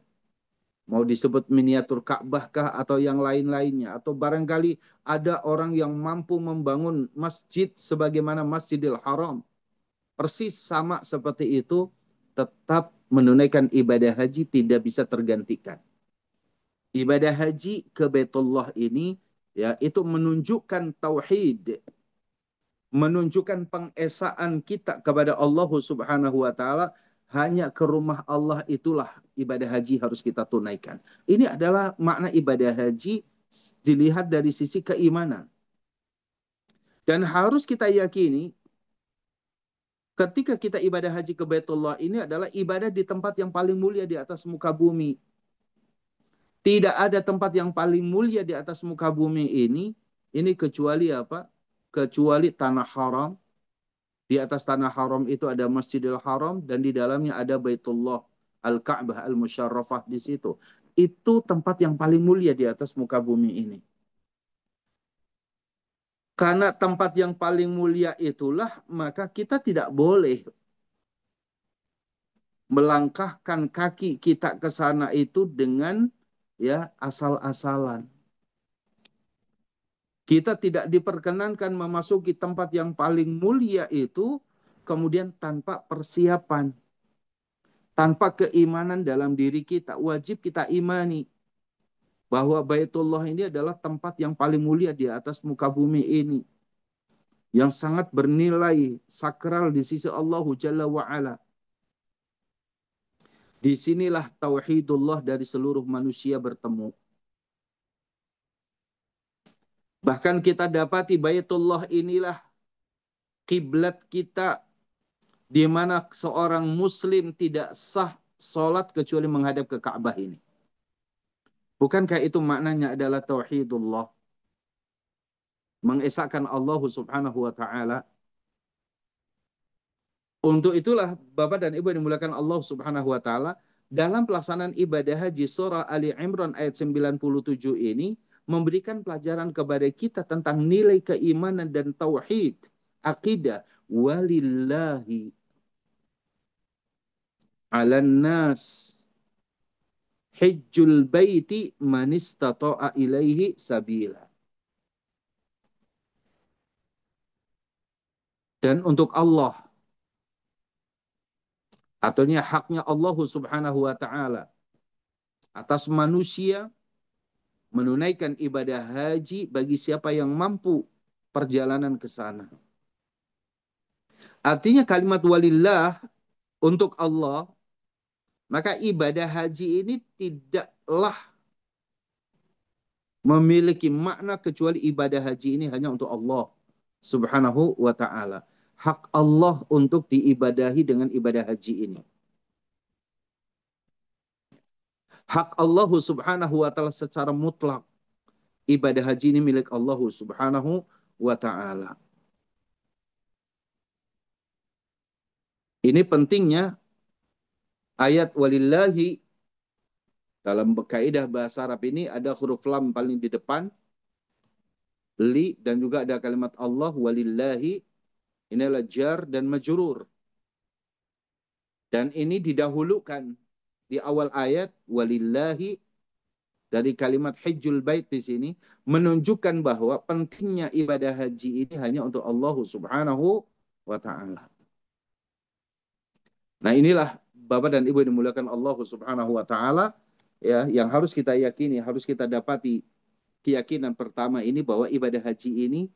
mau disebut miniatur Ka'bah kah atau yang lain-lainnya, atau barangkali ada orang yang mampu membangun masjid sebagaimana Masjidil Haram, persis sama seperti itu, tetap menunaikan ibadah haji tidak bisa tergantikan. Ibadah haji ke Baitullah ini ya itu menunjukkan tauhid, menunjukkan pengesaan kita kepada Allah Subhanahu wa Ta'ala. Hanya ke rumah Allah itulah ibadah haji harus kita tunaikan. Ini adalah makna ibadah haji dilihat dari sisi keimanan. Dan harus kita yakini ketika kita ibadah haji ke Baitullah ini adalah ibadah di tempat yang paling mulia di atas muka bumi. Tidak ada tempat yang paling mulia di atas muka bumi ini kecuali apa? Kecuali tanah haram. Di atas tanah haram itu ada Masjidil Haram dan di dalamnya ada Baitullah Al-Ka'bah Al-Musyarrafah di situ. Itu tempat yang paling mulia di atas muka bumi ini. Karena tempat yang paling mulia itulah, maka kita tidak boleh melangkahkan kaki kita ke sana itu dengan ya asal-asalan. Kita tidak diperkenankan memasuki tempat yang paling mulia itu kemudian tanpa persiapan, tanpa keimanan dalam diri kita. Wajib kita imani bahwa Baitullah ini adalah tempat yang paling mulia di atas muka bumi ini, yang sangat bernilai sakral di sisi Allah Jalla wa'ala. Disinilah tauhidullah dari seluruh manusia bertemu. Bahkan kita dapati Baitullah inilah kiblat kita, di mana seorang muslim tidak sah sholat kecuali menghadap ke Ka'bah ini. Bukankah itu maknanya adalah tauhidullah? Mengesahkan Allah subhanahu wa ta'ala. Untuk itulah Bapak dan Ibu yang dimuliakan Allah subhanahu wa ta'ala, dalam pelaksanaan ibadah haji surah Ali Imran ayat 97 ini memberikan pelajaran kepada kita tentang nilai keimanan dan tauhid, akidah. Walillahi ala nas hijjul baiti man istata'a ilaihi sabila. Dan untuk Allah, artinya haknya Allah subhanahu wa ta'ala atas manusia menunaikan ibadah haji bagi siapa yang mampu perjalanan ke sana. Artinya kalimat walillah, untuk Allah, maka ibadah haji ini tidaklah memiliki makna kecuali ibadah haji ini hanya untuk Allah subhanahu wa ta'ala. Hak Allah untuk diibadahi dengan ibadah haji ini. Hak Allah subhanahu wa ta'ala secara mutlak. Ibadah haji ini milik Allah subhanahu wa ta'ala. Ini pentingnya ayat walillahi. Dalam kaidah bahasa Arab ini ada huruf lam paling di depan, li, dan juga ada kalimat Allah walillahi. Inilah jar dan majrur. Dan ini didahulukan di awal ayat walillahi dari kalimat hijjul bait di sini menunjukkan bahwa pentingnya ibadah haji ini hanya untuk Allah subhanahu wa ta'ala. Nah, inilah Bapak dan Ibu yang dimuliakan Allah subhanahu wa ta'ala, ya, yang harus kita yakini, harus kita dapati keyakinan pertama ini bahwa ibadah haji ini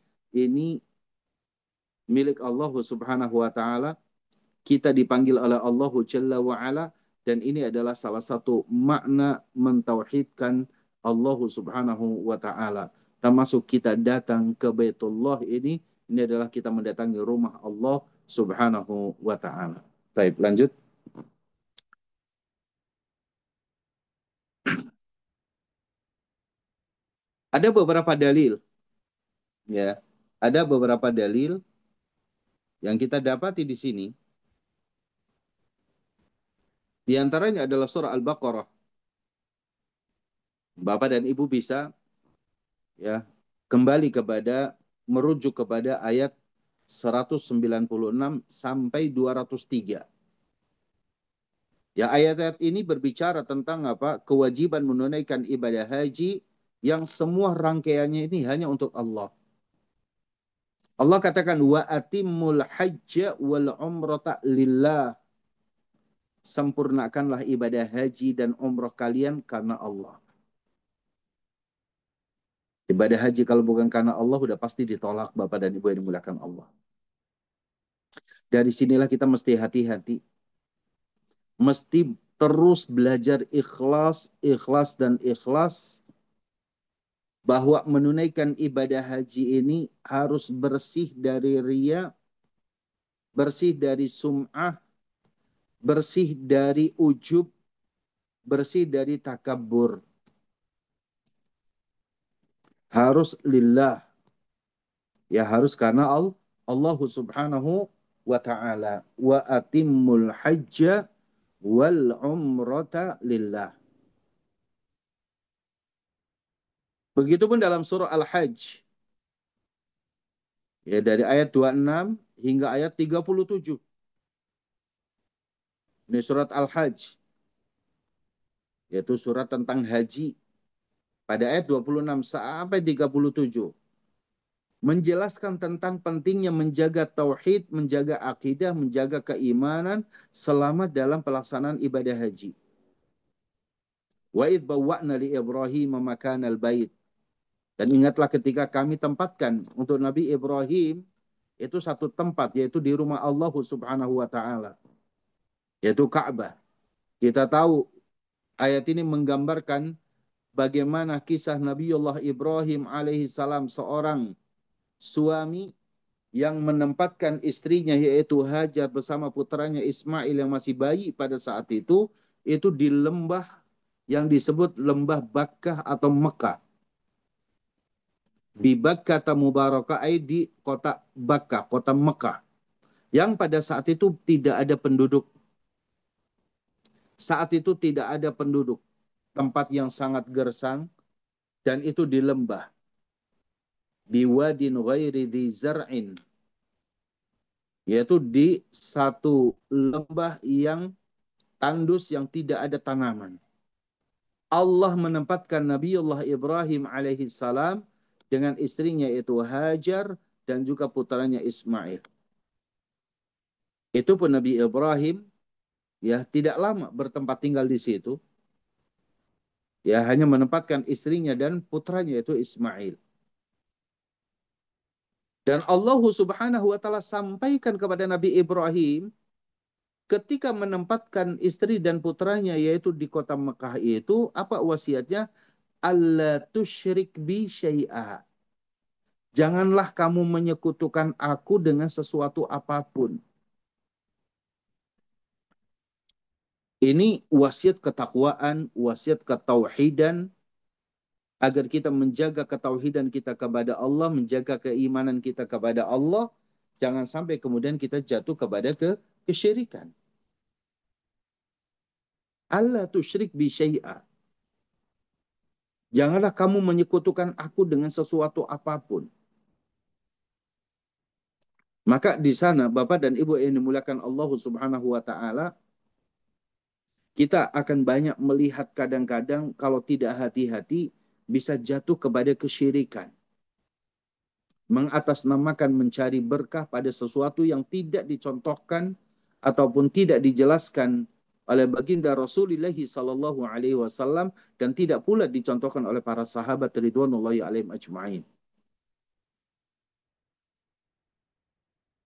milik Allah subhanahu wa ta'ala. Kita dipanggil oleh Allah Jalla wa'ala, dan ini adalah salah satu makna mentauhidkan Allah subhanahu wa ta'ala. Termasuk kita datang ke Baitullah ini adalah kita mendatangi rumah Allah subhanahu wa ta'ala. Baik, lanjut. Ada beberapa dalil, ya, ada beberapa dalil yang kita dapati di sini. Di antaranya adalah surah Al-Baqarah. Bapak dan Ibu bisa, ya, kembali kepada, merujuk kepada ayat 196 sampai 203. Ya, ayat-ayat ini berbicara tentang apa? Kewajiban menunaikan ibadah haji yang semua rangkaiannya ini hanya untuk Allah. Allah katakan wa atimmul hajja wal umrata lillah. Sempurnakanlah ibadah haji dan umrah kalian karena Allah. Ibadah haji kalau bukan karena Allah udah pasti ditolak, Bapak dan Ibu yang dimuliakan Allah. Dari sinilah kita mesti hati-hati. Mesti terus belajar ikhlas, ikhlas dan ikhlas. Bahwa menunaikan ibadah haji ini harus bersih dari riya, bersih dari sum'ah, bersih dari ujub, bersih dari takabur. Harus lillah. Ya, harus karena Allah subhanahu wa ta'ala. Wa atimmul hajja wal umrata lillah. Begitupun dalam surah Al-Hajj. Ya, dari ayat 26 hingga ayat 37. Ini surat Al-Hajj. Yaitu surat tentang haji. pada ayat 26 sampai 37 menjelaskan tentang pentingnya menjaga tauhid, menjaga akidah, menjaga keimanan selama dalam pelaksanaan ibadah haji. Wa id bawwa'na li Ibrahim makanal bait. Dan ingatlah ketika kami tempatkan untuk Nabi Ibrahim itu satu tempat, yaitu di rumah Allah Subhanahu wa taala, yaitu Ka'bah. Kita tahu ayat ini menggambarkan bagaimana kisah Nabiullah Ibrahim alaihi salam, seorang suami yang menempatkan istrinya yaitu Hajar bersama putranya Ismail yang masih bayi pada saat itu di lembah yang disebut lembah Bakkah atau Mekah. Di Bakkah Mubarakah, di kota Bakkah, kota Mekah, yang pada saat itu tidak ada penduduk. Saat itu tidak ada penduduk. Tempat yang sangat gersang, dan itu di lembah. Biwadin ghairi dhi zar'in, yaitu di satu lembah yang tandus, yang tidak ada tanaman. Allah menempatkan Nabiullah Ibrahim alaihi salam dengan istrinya yaitu Hajar dan juga putranya Ismail. Itu pun Nabi Ibrahim ya tidak lama bertempat tinggal di situ. Ya hanya menempatkan istrinya dan putranya yaitu Ismail. Dan Allah Subhanahu wa taala sampaikan kepada Nabi Ibrahim ketika menempatkan istri dan putranya yaitu di kota Mekah itu, apa wasiatnya? Allah tusyrik bi syai'a. Janganlah kamu menyekutukan aku dengan sesuatu apapun. Ini wasiat ketakwaan, wasiat ketauhidan, agar kita menjaga ketauhidan kita kepada Allah, menjaga keimanan kita kepada Allah, jangan sampai kemudian kita jatuh kepada kesyirikan. Allah tusyrik bi syai'a. Janganlah kamu menyekutukan aku dengan sesuatu apapun. Maka di sana Bapak dan Ibu yang dimuliakan Allah Subhanahu wa taala, kita akan banyak melihat kadang-kadang kalau tidak hati-hati bisa jatuh kepada kesyirikan. Mengatasnamakan mencari berkah pada sesuatu yang tidak dicontohkan ataupun tidak dijelaskan oleh baginda Rasulullah sallallahu alaihi wasallam dan tidak pula dicontohkan oleh para sahabat ridwanullahi alaihim ajma'in.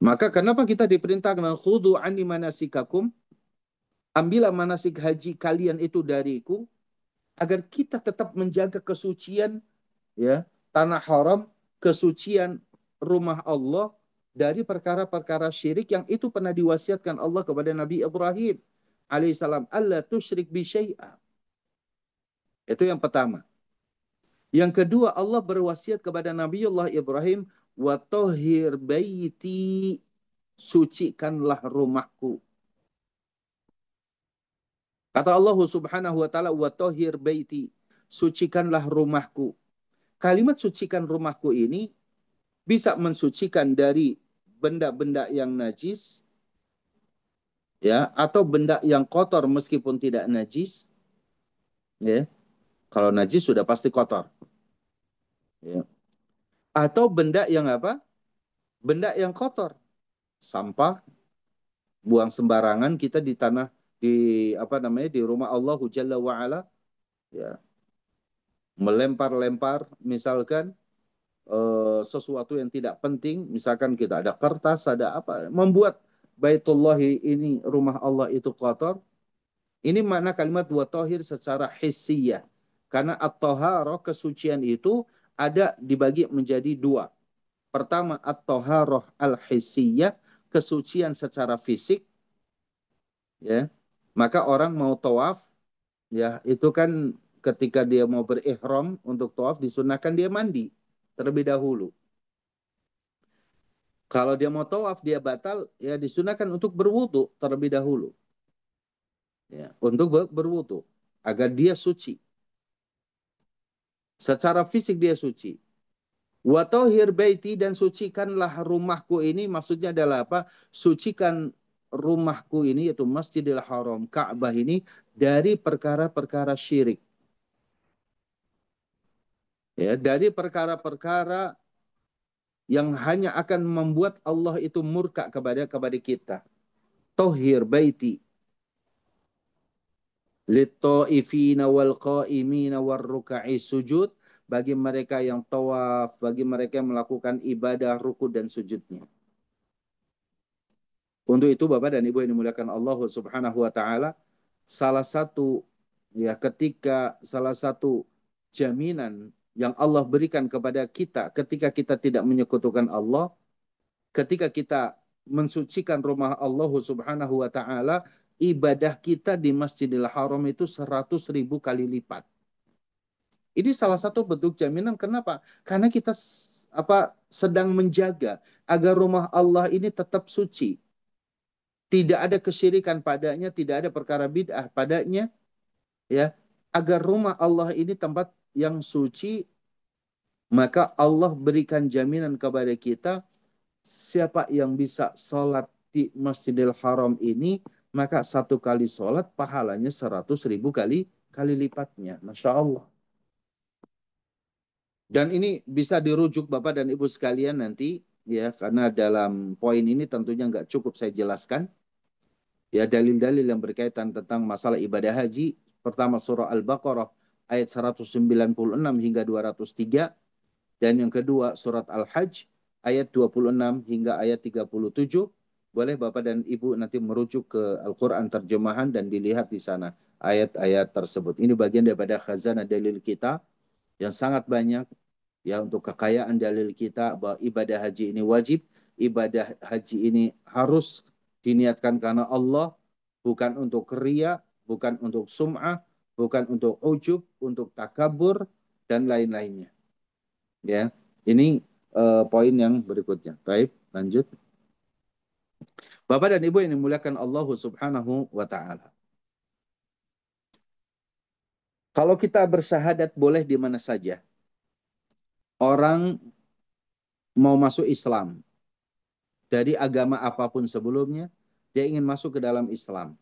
Maka kenapa kita diperintahkan khudhu anni manasikakum? Ambillah manasik haji kalian itu dariku, agar kita tetap menjaga kesucian ya tanah haram, kesucian rumah Allah dari perkara-perkara syirik yang itu pernah diwasiatkan Allah kepada Nabi Ibrahim alaihissalam, Allah tusyrik bi syai'a. Itu yang pertama. Yang kedua, Allah berwasiat kepada Nabiullah Ibrahim, wa tahhir baiti, sucikanlah rumahku. Kata Allah Subhanahu wa taala, wa tahhir baiti, sucikanlah rumahku. Kalimat sucikan rumahku ini bisa mensucikan dari benda-benda yang najis, ya, atau benda yang kotor meskipun tidak najis, ya. Kalau najis sudah pasti kotor, ya. Atau benda yang apa? Benda yang kotor, sampah, buang sembarangan kita di tanah, di apa namanya, di rumah Allah Jalla wa Ala, ya. Melempar-lempar misalkan sesuatu yang tidak penting, misalkan kita ada kertas, ada apa, membuat Baitullah ini, rumah Allah itu kotor. Ini makna kalimat wa tahir secara hissiyah. Karena at-taharah, kesucian itu ada dibagi menjadi dua. Pertama, at-taharah al-hissiyah, kesucian secara fisik. Ya. Maka orang mau tawaf, ya, itu kan ketika dia mau berihram untuk tawaf disunahkan dia mandi terlebih dahulu. Kalau dia mau tawaf dia batal, ya disunahkan untuk berwudu terlebih dahulu. Ya, untuk berwudu agar dia suci. Secara fisik dia suci. Wa tahhir baiti, dan sucikanlah rumahku ini, maksudnya adalah apa? Sucikan rumahku ini, yaitu Masjidil Haram, Ka'bah ini, dari perkara-perkara syirik. Ya, dari perkara-perkara yang hanya akan membuat Allah itu murka kepada kita. Tahhir baiti lit-ta'ifina wal qa'imina war ruk'i sujud, bagi mereka yang tawaf, bagi mereka yang melakukan ibadah ruku dan sujudnya. Untuk itu Bapak dan Ibu yang dimuliakan Allah Subhanahu wa taala, salah satu jaminan yang Allah berikan kepada kita ketika kita tidak menyekutukan Allah, ketika kita mensucikan rumah Allah Subhanahu wa taala, ibadah kita di Masjidil Haram itu 100.000 kali lipat. Ini salah satu bentuk jaminan. Kenapa? Karena kita sedang menjaga agar rumah Allah ini tetap suci. Tidak ada kesyirikan padanya, tidak ada perkara bid'ah padanya, ya. Agar rumah Allah ini tempat yang suci, maka Allah berikan jaminan kepada kita, siapa yang bisa sholat di Masjidil Haram ini, maka satu kali sholat pahalanya 100.000 kali lipatnya. Masya Allah. Dan ini bisa dirujuk Bapak dan Ibu sekalian nanti, ya, karena dalam poin ini tentunya nggak cukup saya jelaskan. Ya, dalil-dalil yang berkaitan tentang masalah ibadah haji. Pertama surah Al-Baqarah ayat 196 hingga 203. Dan yang kedua surat Al-Hajj ayat 26 hingga ayat 37. Boleh Bapak dan Ibu nanti merujuk ke Al-Quran terjemahan dan dilihat di sana ayat-ayat tersebut. Ini bagian daripada khazanah dalil kita yang sangat banyak, ya, untuk kekayaan dalil kita bahwa ibadah haji ini wajib, ibadah haji ini harus diniatkan karena Allah, bukan untuk riya, bukan untuk sum'ah, bukan untuk ujub, untuk takabur dan lain-lainnya. Ya, ini poin yang berikutnya. Baik, lanjut. Bapak dan Ibu yang dimuliakan Allah Subhanahu wa taala. Kalau kita bersyahadat boleh di mana saja. Orang mau masuk Islam dari agama apapun sebelumnya, dia ingin masuk ke dalam Islam.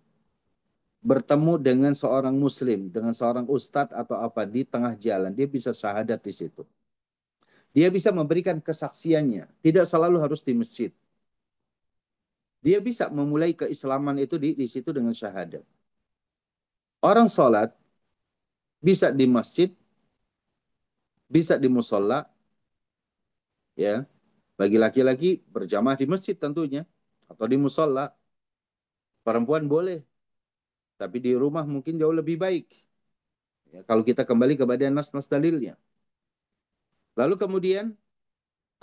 Bertemu dengan seorang muslim, dengan seorang ustadz atau apa di tengah jalan, dia bisa syahadat di situ. Dia bisa memberikan kesaksiannya, tidak selalu harus di masjid. Dia bisa memulai keislaman itu di situ dengan syahadat. Orang sholat bisa di masjid, bisa di musola, ya. Bagi laki-laki berjamaah di masjid tentunya, atau di musola. Perempuan boleh, tapi di rumah mungkin jauh lebih baik. Ya, kalau kita kembali kepada nas-nas dalilnya. Lalu kemudian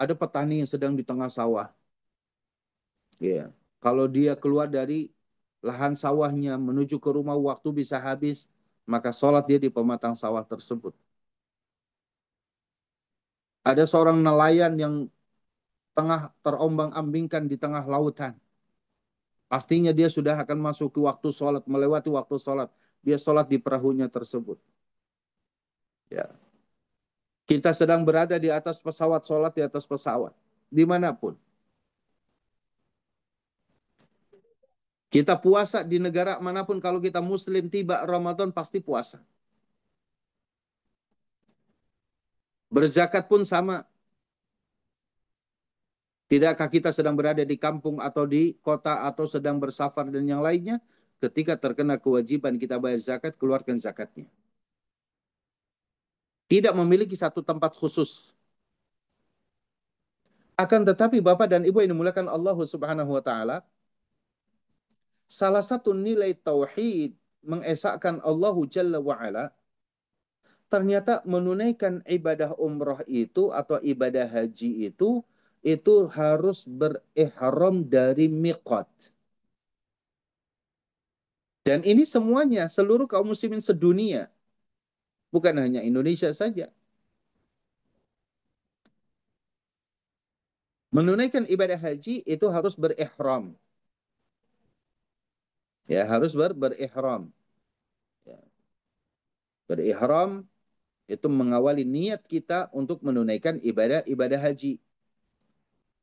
ada petani yang sedang di tengah sawah. Ya, kalau dia keluar dari lahan sawahnya menuju ke rumah, waktu bisa habis, maka sholat dia di pematang sawah tersebut. Ada seorang nelayan yang tengah terombang-ambingkan di tengah lautan. Pastinya dia sudah akan masuk ke waktu sholat, melewati waktu sholat. Dia sholat di perahunya tersebut. Ya. Kita sedang berada di atas pesawat, sholat di atas pesawat. Dimanapun. Kita puasa di negara manapun, kalau kita muslim tiba Ramadan pasti puasa. Berzakat pun sama. Tidakkah kita sedang berada di kampung atau di kota atau sedang bersafar dan yang lainnya? Ketika terkena kewajiban kita bayar zakat, keluarkan zakatnya. Tidak memiliki satu tempat khusus. Akan tetapi Bapak dan Ibu yang dimuliakan Allah Subhanahu wa taala, salah satu nilai tauhid mengesahkan Allah Jalla wa ala, ternyata menunaikan ibadah umrah itu atau ibadah haji itu harus berihram dari miqat. Dan ini semuanya, seluruh kaum muslimin sedunia. Bukan hanya Indonesia saja. Menunaikan ibadah haji itu harus berihram. Ya, harus berihram. Ya. Berihram itu mengawali niat kita untuk menunaikan ibadah haji.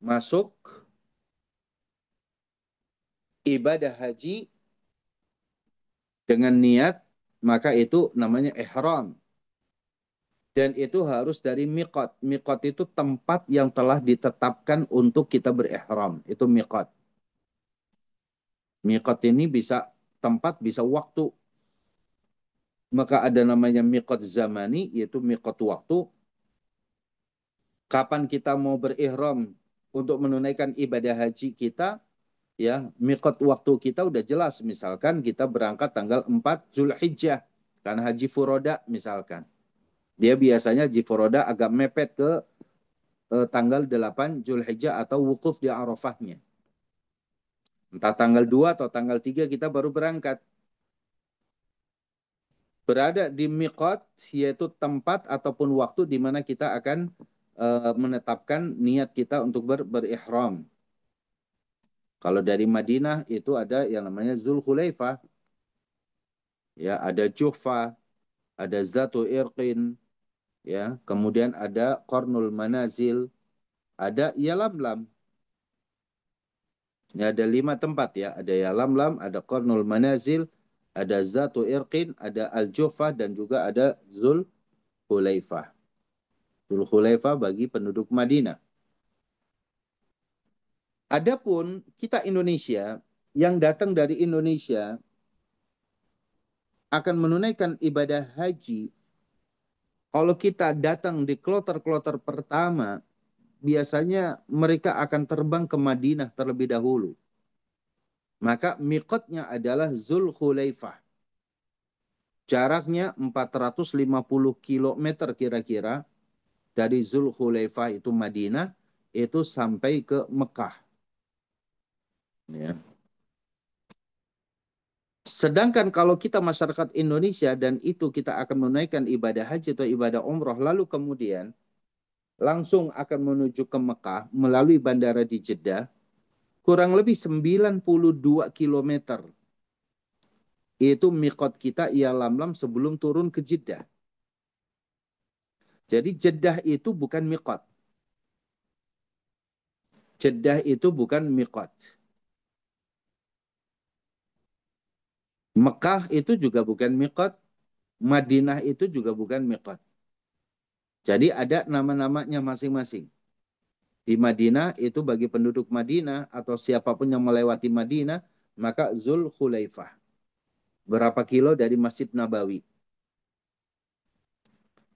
Masuk ibadah haji dengan niat, maka itu namanya ihram. Dan itu harus dari miqat. Miqat itu tempat yang telah ditetapkan untuk kita berihram. Itu miqat. Miqat ini bisa tempat, bisa waktu. Maka ada namanya miqat zamani, yaitu miqat waktu. Kapan kita mau berihram untuk menunaikan ibadah haji kita, ya, miqat waktu kita udah jelas. Misalkan kita berangkat tanggal 4 Zulhijjah, karena haji furoda misalkan. Dia biasanya haji furoda agak mepet ke tanggal 8 Zulhijjah atau wukuf di Arafahnya. Entah tanggal 2 atau tanggal 3 kita baru berangkat. Berada di miqat, yaitu tempat ataupun waktu di mana kita akan menetapkan niat kita untuk berihram. Kalau dari Madinah itu ada yang namanya Zulhulaifah. Ya, ada Juhfa, ada Zatu Irqin, ya, kemudian ada Qarnul Manazil, ada Yalamlam. Ya, ada 5 tempat ya, ada Yalamlam, ada Qarnul Manazil, ada Zatu Irqin, ada Al-Juhfa, dan juga ada Zulhulaifah. Zulhulaifah bagi penduduk Madinah. Adapun kita Indonesia, yang datang dari Indonesia akan menunaikan ibadah haji, kalau kita datang di kloter-kloter pertama, biasanya mereka akan terbang ke Madinah terlebih dahulu. Maka miqatnya adalah Zulhulaifah. Jaraknya 450 km kira-kira dari Zulhulaifah itu Madinah, itu sampai ke Mekah. Ya. Sedangkan kalau kita masyarakat Indonesia dan itu kita akan menunaikan ibadah haji atau ibadah umroh, lalu kemudian langsung akan menuju ke Mekah melalui bandara di Jeddah, kurang lebih 92 km. Itu miqat kita Yalamlam sebelum turun ke Jeddah. Jadi Jeddah itu bukan miqat. Jeddah itu bukan miqat. Mekah itu juga bukan miqat. Madinah itu juga bukan miqat. Jadi ada nama-namanya masing-masing. Di Madinah itu bagi penduduk Madinah atau siapapun yang melewati Madinah, maka Zulhulaifah. Berapa kilo dari Masjid Nabawi.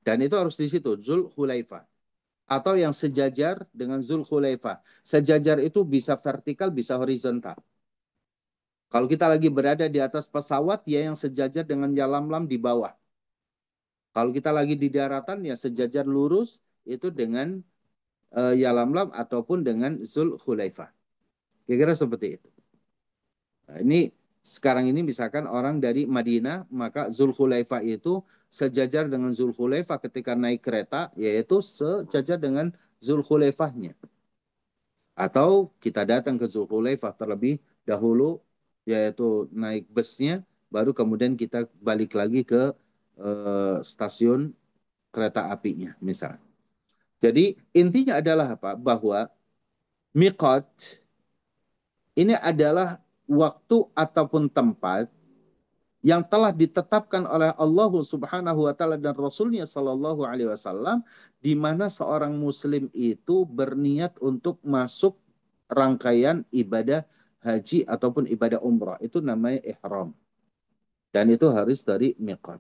Dan itu harus di situ, Zulhulaifah. Atau yang sejajar dengan Zulhulaifah. Sejajar itu bisa vertikal, bisa horizontal. Kalau kita lagi berada di atas pesawat, ya yang sejajar dengan Yalamlam di bawah. Kalau kita lagi di daratan, ya sejajar lurus itu dengan Yalamlam ataupun dengan Zulhulaifah. Kira-kira seperti itu. Nah, ini sekarang ini misalkan orang dari Madinah, maka Zulhulaifah itu sejajar dengan Zulhulaifah ketika naik kereta, yaitu sejajar dengan Zulhulaifahnya. Atau kita datang ke Zulhulaifah terlebih dahulu, yaitu naik busnya, baru kemudian kita balik lagi ke stasiun kereta apinya, misalnya. Jadi intinya adalah apa? Bahwa miqat ini adalah waktu ataupun tempat yang telah ditetapkan oleh Allah Subhanahu wa taala dan Rasulnya Shallallahu alaihi wasallam, di mana seorang muslim itu berniat untuk masuk rangkaian ibadah haji ataupun ibadah umrah. Itu namanya ihram. Dan itu harus dari miqat.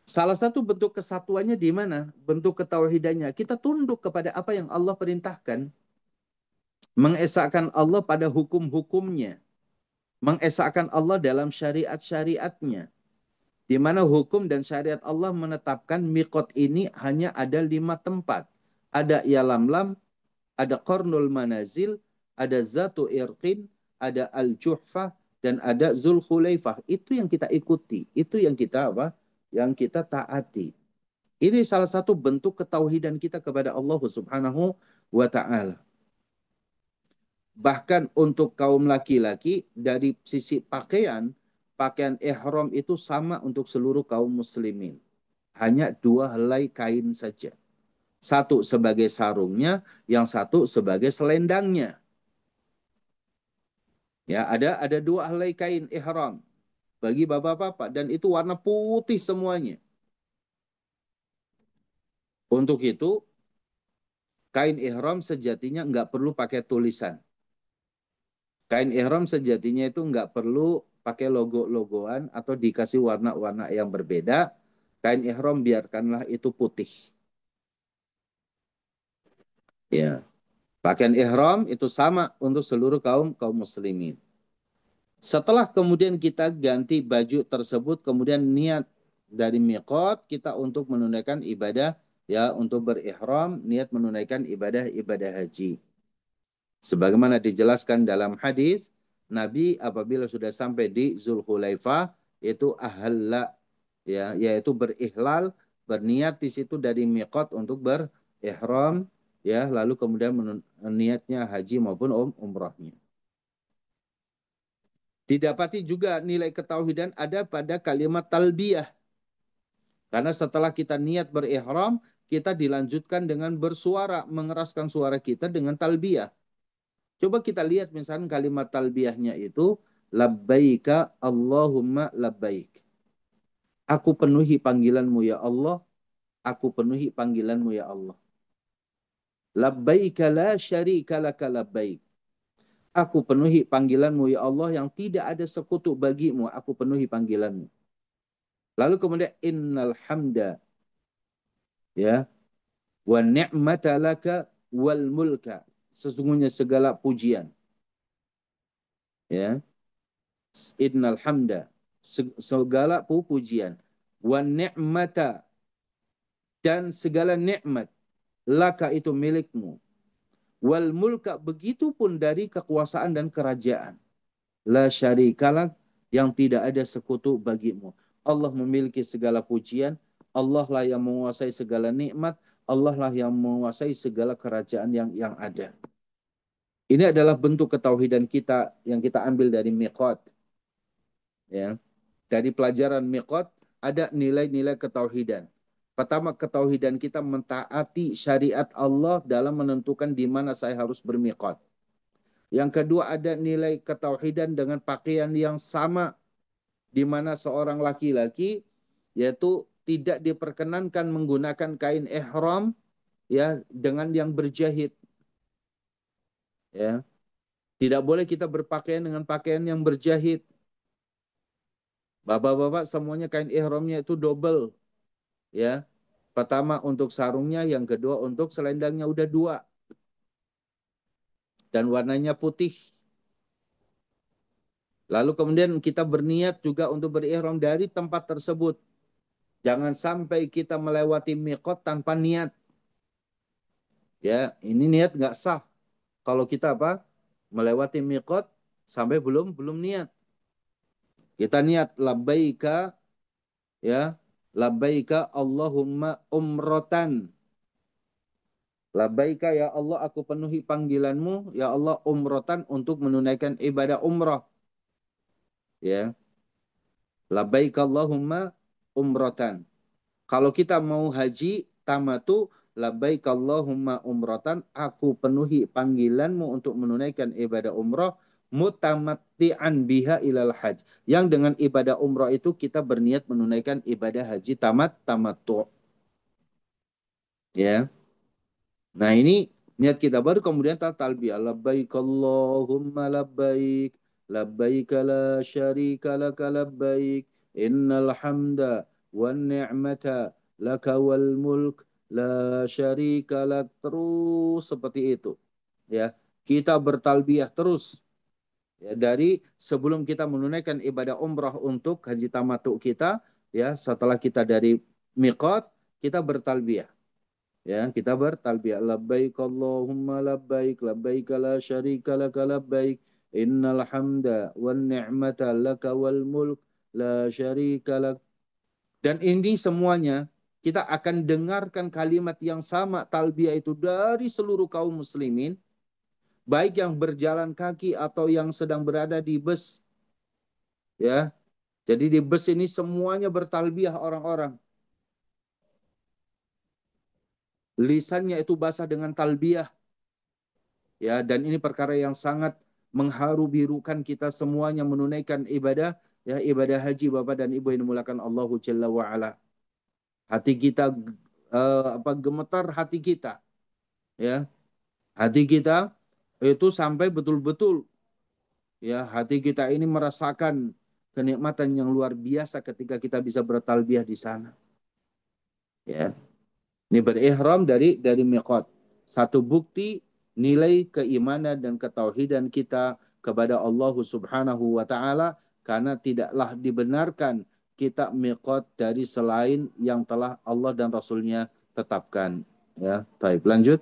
Salah satu bentuk kesatuannya di mana? Bentuk ketauhidannya. Kita tunduk kepada apa yang Allah perintahkan. Mengesahkan Allah pada hukum-hukumnya. Mengesahkan Allah dalam syariat-syariatnya. Di mana hukum dan syariat Allah menetapkan miqat ini hanya ada 5 tempat. Ada Yalamlam, ada Qarnul Manazil, ada Zatu Irqin, ada Al-Juhfah, dan ada Zulhulaifah. Itu yang kita ikuti. Itu yang kita apa? Yang kita taati. Ini salah satu bentuk ketauhidan kita kepada Allah Subhanahu wa taala. Bahkan untuk kaum laki-laki dari sisi pakaian ihram itu sama untuk seluruh kaum muslimin. Hanya 2 helai kain saja. Satu sebagai sarungnya, yang satu sebagai selendangnya. Ya, ada 2 helai kain ihram bagi bapak-bapak, dan itu warna putih semuanya. Untuk itu, kain ihram sejatinya nggak perlu pakai tulisan. Kain ihram sejatinya itu nggak perlu pakai logo-logoan atau dikasih warna-warna yang berbeda. Kain ihram biarkanlah itu putih. Ya, pakaian ihram itu sama untuk seluruh kaum muslimin. Setelah kemudian kita ganti baju tersebut, kemudian niat dari miqat kita untuk menunaikan ibadah, ya, untuk berihram, niat menunaikan ibadah haji. Sebagaimana dijelaskan dalam hadis, Nabi apabila sudah sampai di Zulhulaifah itu ahalla, ya, yaitu berihlal, berniat di situ dari miqat untuk berihram, ya, lalu kemudian niatnya haji maupun umrahnya. Didapati juga nilai ketauhidan ada pada kalimat talbiyah. Karena setelah kita niat berihram, kita dilanjutkan dengan bersuara, mengeraskan suara kita dengan talbiyah. Coba kita lihat misalnya kalimat talbiyahnya itu, labbaika Allahumma labbaik. Aku penuhi panggilanmu ya Allah, aku penuhi panggilanmu ya Allah. Labbaika la syarika laka labbaik. Aku penuhi panggilanmu ya Allah yang tidak ada sekutu bagimu, aku penuhi panggilanmu. Lalu kemudian innal hamda, ya, wa ni'mata laka wal mulka. Sesungguhnya segala pujian, ya, innal hamda, segala pujian, wa ni'mata, dan segala nikmat, laka itu milikmu, wal mulka, begitu pun dari kekuasaan dan kerajaan, la syarikalak, yang tidak ada sekutu bagimu. Allah memiliki segala pujian, Allah lah yang menguasai segala nikmat, Allah lah yang menguasai segala kerajaan yang ada. Ini adalah bentuk ketauhidan kita yang kita ambil dari miqat. Ya. Dari pelajaran miqat ada nilai-nilai ketauhidan. Pertama, ketauhidan kita mentaati syariat Allah dalam menentukan di mana saya harus bermiqat. Yang kedua, ada nilai ketauhidan dengan pakaian yang sama, di mana seorang laki-laki yaitu tidak diperkenankan menggunakan kain ihram, ya, dengan yang berjahit. Ya. Tidak boleh kita berpakaian dengan pakaian yang berjahit. Bapak-bapak semuanya kain ihramnya itu double. Ya. Pertama untuk sarungnya, yang kedua untuk selendangnya udah 2. Dan warnanya putih. Lalu kemudian kita berniat juga untuk berihram dari tempat tersebut. Jangan sampai kita melewati miqat tanpa niat. Ya, ini niat nggak sah. Kalau kita apa? Melewati miqat sampai belum niat. Kita niat labbaika, ya, labbaika Allahumma umrotan. Labbaika ya Allah, aku penuhi panggilanmu ya Allah umrotan, untuk menunaikan ibadah umrah. Ya. Labbaika Allahumma umrotan. Kalau kita mau haji tamatu, labbaika Allahumma umrotan, aku penuhi panggilanmu untuk menunaikan ibadah umrah, mutamatti'an biha ilal haj. Yang dengan ibadah umrah itu kita berniat menunaikan ibadah haji tamattu. Ya. Nah, ini niat kita, baru kemudian talbiyah, labbaik Allahumma labbaik, labbaik la syarika laka labbaik, innal hamda wan ni'mata laka wal mulk la syarika lak, terus seperti itu. Ya, kita bertalbiyah terus, ya, dari sebelum kita menunaikan ibadah umrah untuk haji tamattu kita, ya, setelah kita dari miqat kita bertalbiyah. Ya, kita bertalbiyah, labbaik Allahumma labbaik, labbaik la syarika laka labbaik, innal hamda wan ni'mata laka wal mulk la syarika lak. Dan ini semuanya kita akan dengarkan kalimat yang sama talbiyah itu dari seluruh kaum muslimin, baik yang berjalan kaki atau yang sedang berada di bus. Ya. Jadi di bus ini semuanya bertalbiyah orang-orang. Lisannya itu basah dengan talbiyah. Ya, dan ini perkara yang sangat mengharu birukan kita semuanya menunaikan ibadah, ya, ibadah haji Bapak dan Ibu yang dimulakan Allahu Jalla wa Ala. Hati kita gemetar hati kita, ya. Hati kita itu sampai betul-betul, ya, hati kita ini merasakan kenikmatan yang luar biasa ketika kita bisa bertalbiyah di sana. Ya. Ini berihram dari miqat. Satu bukti nilai keimanan dan ketauhidan kita kepada Allah Subhanahu wa taala, karena tidaklah dibenarkan kita miqat dari selain yang telah Allah dan Rasulnya tetapkan. Ya, baik, lanjut.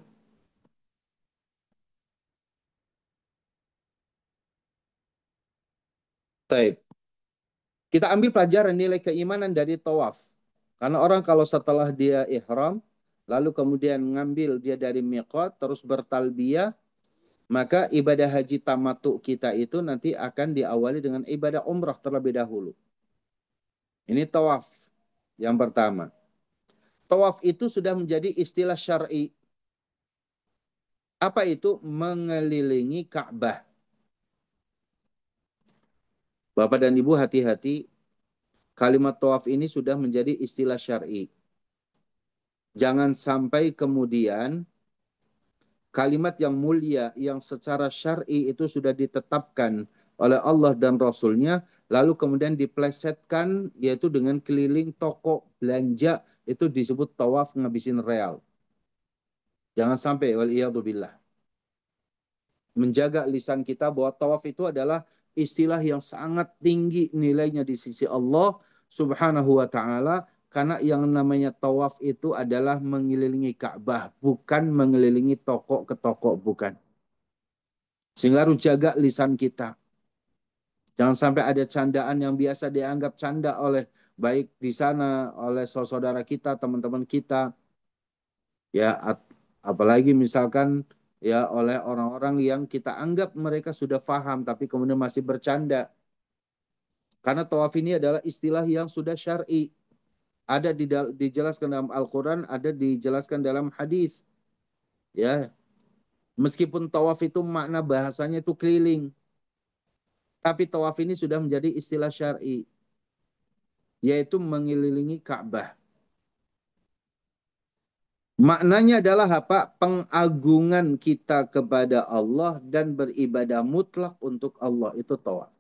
Baik. Kita ambil pelajaran nilai keimanan dari tawaf. Karena orang kalau setelah dia ihram, lalu kemudian ngambil dia dari miqat, terus bertalbiyah, maka ibadah haji tamattu kita itu nanti akan diawali dengan ibadah umrah terlebih dahulu. Ini tawaf yang pertama. Tawaf itu sudah menjadi istilah syar'i. Apa itu? Mengelilingi Ka'bah. Bapak dan Ibu hati-hati, kalimat tawaf ini sudah menjadi istilah syar'i. Jangan sampai kemudian kalimat yang mulia yang secara syar'i itu sudah ditetapkan oleh Allah dan Rasulnya, lalu kemudian diplesetkan, yaitu dengan keliling toko belanja, itu disebut tawaf ngabisin real. Jangan sampai, waliyadzubillah. Menjaga lisan kita bahwa tawaf itu adalah istilah yang sangat tinggi nilainya di sisi Allah Subhanahu wa ta'ala, karena yang namanya tawaf itu adalah mengelilingi Ka'bah, bukan mengelilingi toko ke toko, bukan. Sehingga harus jaga lisan kita. Jangan sampai ada candaan yang biasa dianggap canda oleh baik di sana, oleh saudara kita, teman-teman kita. Ya, apalagi misalkan ya oleh orang-orang yang kita anggap mereka sudah paham tapi kemudian masih bercanda. Karena tawaf ini adalah istilah yang sudah syar'i. Ada dijelaskan dalam Al-Quran, ada dijelaskan dalam hadis. Ya, meskipun tawaf itu makna bahasanya itu keliling, tapi tawaf ini sudah menjadi istilah syar'i, yaitu mengelilingi Ka'bah. Maknanya adalah apa? Pengagungan kita kepada Allah dan beribadah mutlak untuk Allah, itu tawaf.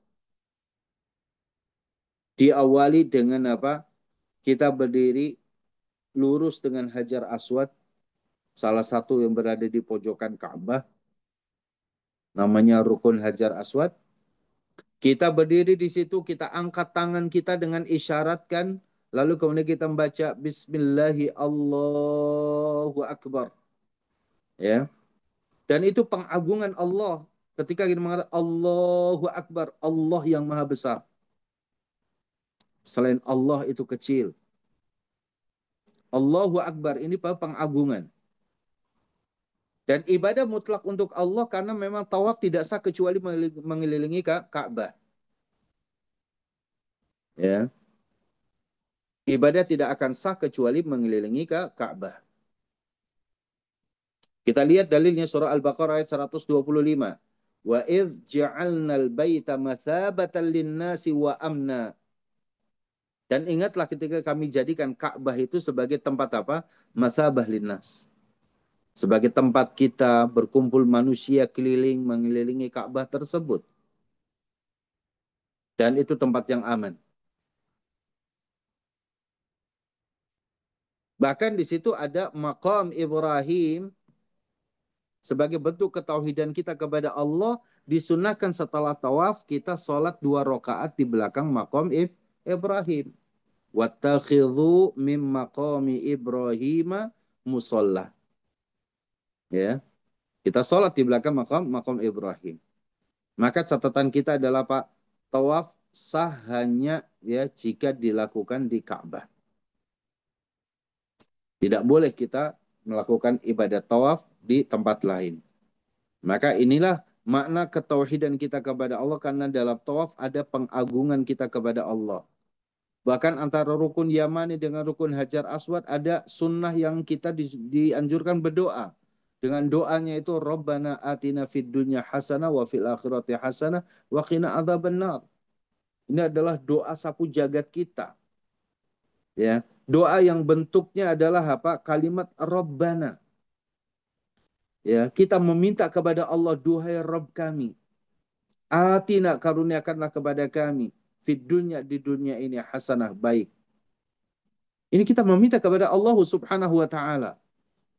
Diawali dengan apa? Kita berdiri lurus dengan Hajar Aswad, salah satu yang berada di pojokan Ka'bah, namanya Rukun Hajar Aswad. Kita berdiri di situ, kita angkat tangan kita dengan isyaratkan, lalu kemudian kita membaca Bismillahi Allahu Akbar. Ya. Dan itu pengagungan Allah. Ketika kita mengatakan Allahu Akbar, Allah yang maha besar. Selain Allah itu kecil. Allahu Akbar, ini pengagungan. Dan ibadah mutlak untuk Allah, karena memang tawaf tidak sah kecuali mengelilingi Ka'bah. Ya. Ibadah tidak akan sah kecuali mengelilingi Ka'bah. Kita lihat dalilnya surah Al-Baqarah ayat 125. Wa idh ja'alnal baita mathabatan lin-nasi wa amna. Dan ingatlah ketika kami jadikan Ka'bah itu sebagai tempat apa? Mathabah linnas. Sebagai tempat kita berkumpul manusia keliling mengelilingi Ka'bah tersebut. Dan itu tempat yang aman. Bahkan di situ ada maqam Ibrahim. Sebagai bentuk ketauhidan kita kepada Allah, disunahkan setelah tawaf kita sholat 2 rakaat di belakang maqam Ibrahim. Wattakhidhu mim maqami Ibrahim musalla. Ya. Kita sholat di belakang maqam Ibrahim. Maka catatan kita adalah Pak, tawaf sah hanya ya jika dilakukan di Ka'bah. Tidak boleh kita melakukan ibadah tawaf di tempat lain. Maka inilah makna ketauhidan kita kepada Allah, karena dalam tawaf ada pengagungan kita kepada Allah. Bahkan antara rukun Yamani dengan rukun Hajar Aswad ada sunnah yang kita dianjurkan berdoa. Dengan doanya itu Rabbana atina fid dunya hasanah wa fil akhirati hasanah wa qina adzabannar. Ini adalah doa sapu jagat kita. Ya. Doa yang bentuknya adalah apa? Kalimat Rabbana. Ya, kita meminta kepada Allah, duhai Rabb kami, atina, karuniakanlah kepada kami, fid dunya, di dunia ini, hasanah, baik. Ini kita meminta kepada Allah Subhanahu wa taala.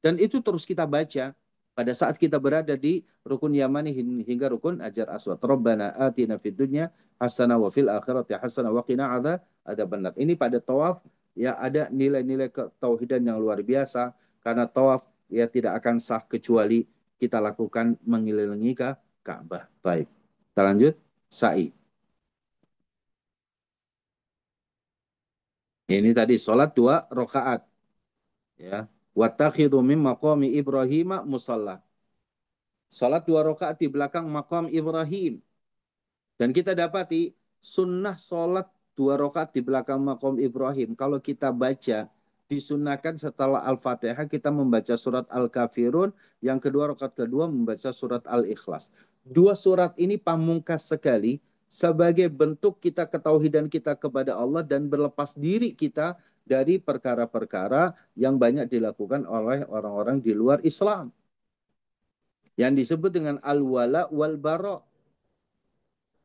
Dan itu terus kita baca pada saat kita berada di rukun yamani hingga rukun hajar aswad. Rabbana atina fid dunya hasanah wa fil akhirati hasanah wa qina adzabannar. Ini pada tawaf ya ada nilai-nilai ketauhidan yang luar biasa, karena tawaf ya tidak akan sah kecuali kita lakukan mengelilingi Ka'bah. Baik. Kita lanjut sa'i. Ini tadi sholat 2 rakaat. Ya. Wattakhidhu min maqami Ibrahim musalla. Salat 2 rakaat di belakang makam Ibrahim. Dan kita dapati sunnah salat 2 rakaat di belakang makam Ibrahim. Kalau kita baca, disunnahkan setelah Al-Fatihah kita membaca surat Al-Kafirun. Yang kedua, rakaat kedua membaca surat Al-Ikhlas. 2 surat ini pamungkas sekali sebagai bentuk kita ketauhidan kita kepada Allah dan berlepas diri kita dari perkara-perkara yang banyak dilakukan oleh orang-orang di luar Islam. Yang disebut dengan al-wala wal bara.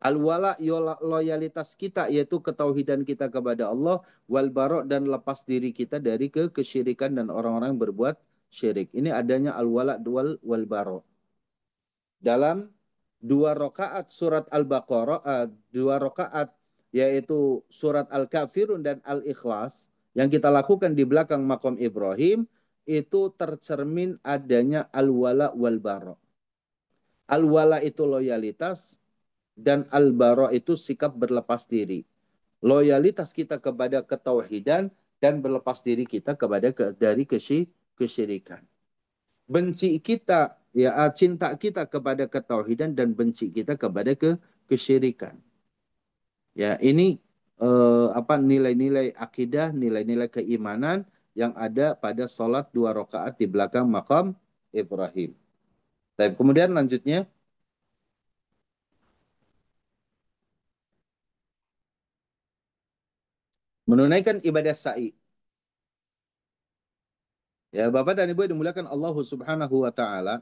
Al-wala loyalitas kita, yaitu ketauhidan kita kepada Allah, wal bara dan lepas diri kita dari kesyirikan dan orang-orang yang berbuat syirik. Ini adanya al-wala wal bara. Dalam 2 rakaat surat Al-Baqarah, 2 rakaat yaitu surat Al-Kafirun dan Al-Ikhlas yang kita lakukan di belakang makam Ibrahim, itu tercermin adanya al-wala wal bara. Al-wala itu loyalitas dan al-bara itu sikap berlepas diri. Loyalitas kita kepada ketauhidan dan berlepas diri kita kepada dari kesyirikan. Benci kita, ya cinta kita kepada ketauhidan dan benci kita kepada kesyirikan. Ya, ini nilai-nilai akidah, nilai-nilai keimanan yang ada pada salat 2 rakaat di belakang makam Ibrahim. Tapi kemudian lanjutnya menunaikan ibadah sa'i. Ya, Bapak dan Ibu yang dimuliakan Allah Subhanahu wa taala,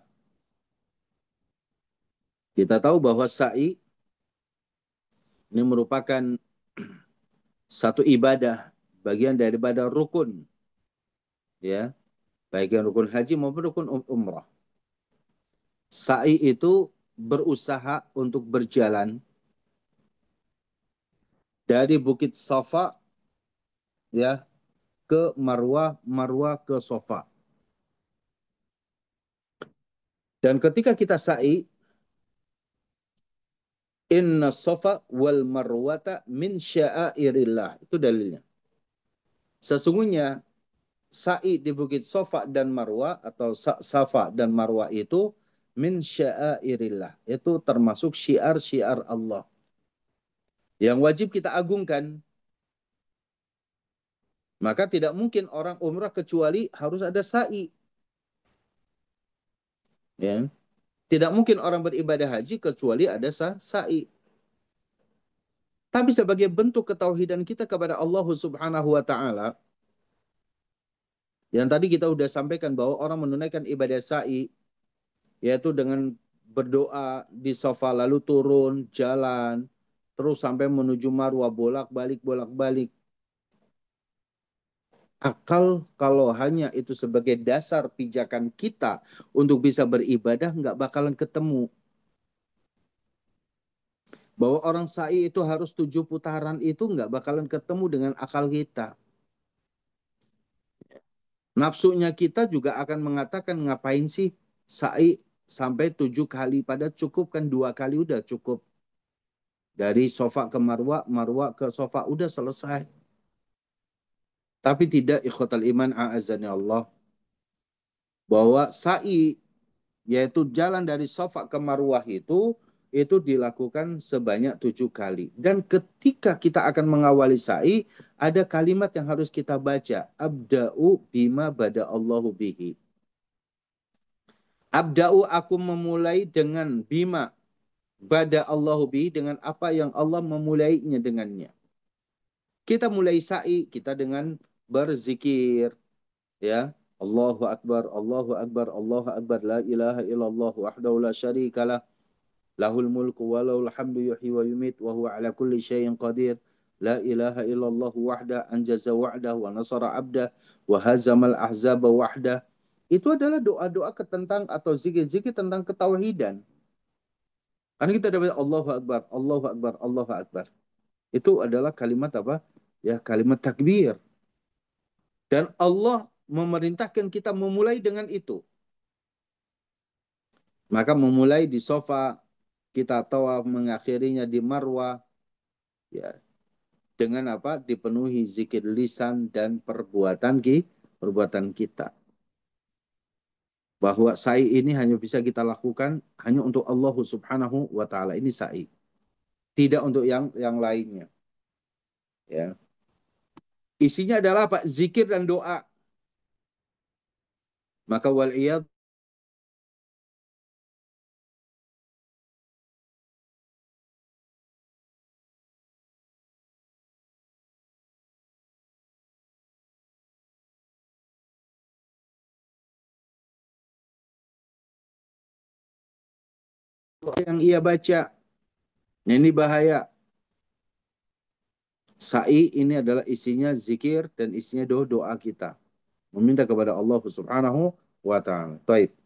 kita tahu bahwa sa'i ini merupakan satu ibadah, bagian daripada rukun. Ya, baik yang rukun haji maupun rukun umrah. Sa'i itu berusaha untuk berjalan dari Bukit Safa ya ke Marwah, Marwah ke Safa. Dan ketika kita sa'i, inna Safa wal Marwata min sya'airillah. Itu dalilnya. Sesungguhnya sa'i di Bukit Safa dan Marwah atau Safa dan Marwah itu min sya'airillah. Itu termasuk syiar-syiar Allah yang wajib kita agungkan. Maka tidak mungkin orang umrah kecuali harus ada sa'i. Ya. Tidak mungkin orang beribadah haji kecuali ada sa'i. Tapi sebagai bentuk ketauhidan kita kepada Allah Subhanahu wa taala, yang tadi kita sudah sampaikan bahwa orang menunaikan ibadah sa'i yaitu dengan berdoa di Safa lalu turun jalan terus sampai menuju Marwah bolak-balik. Akal kalau hanya itu sebagai dasar pijakan kita untuk bisa beribadah nggak bakalan ketemu. Bahwa orang sa'i itu harus 7 putaran itu nggak bakalan ketemu dengan akal kita. Nafsunya kita juga akan mengatakan ngapain sih sa'i sampai 7 kali, pada cukup kan 2 kali udah cukup. Dari Safa ke Marwah, Marwah ke Safa udah selesai. Tapi tidak, ikhwatal iman a'azani Allah, bahwa sa'i yaitu jalan dari Safa ke Marwah itu dilakukan sebanyak 7 kali. Dan ketika kita akan mengawali sa'i, ada kalimat yang harus kita baca. Abda'u bima bada'allahu bihi. Abda'u, aku memulai dengan bima bada'allahu bihi, dengan apa yang Allah memulainya dengannya. Kita mulai sa'i, kita dengan berzikir, ya. Allahu Akbar, Allahu Akbar, Allahu Akbar, la ilaha illallah wahdahu la syarikalah, lahul mulku wa lahul hamdu yuhyi wa yumit wa huwa ala kulli syai'in qadir. La ilaha illallah wahda anjaza wa'dah wa nasara abdah wa hazamal ahzaba wahda. Itu adalah doa-doa tentang atau zikir-zikir tentang ketauhidan. Karena kita dapat Allahu Akbar, Allahu Akbar, Allahu Akbar. Itu adalah kalimat apa? Ya, kalimat takbir. Dan Allah memerintahkan kita memulai dengan itu. Maka memulai di sofa, kita tawaf, mengakhirinya di marwah, ya, dengan apa? Dipenuhi zikir lisan dan perbuatan kita. Bahwa sa'i ini hanya bisa kita lakukan hanya untuk Allah Subhanahu wa taala. Ini sa'i. Tidak untuk yang lainnya. Ya. Isinya adalah apa? Zikir dan doa. Maka wal'iyad yang ia baca. Ini bahaya. Sa'i ini adalah isinya zikir dan isinya doa kita. Meminta kepada Allah Subhanahu wa ta'ala. Baik.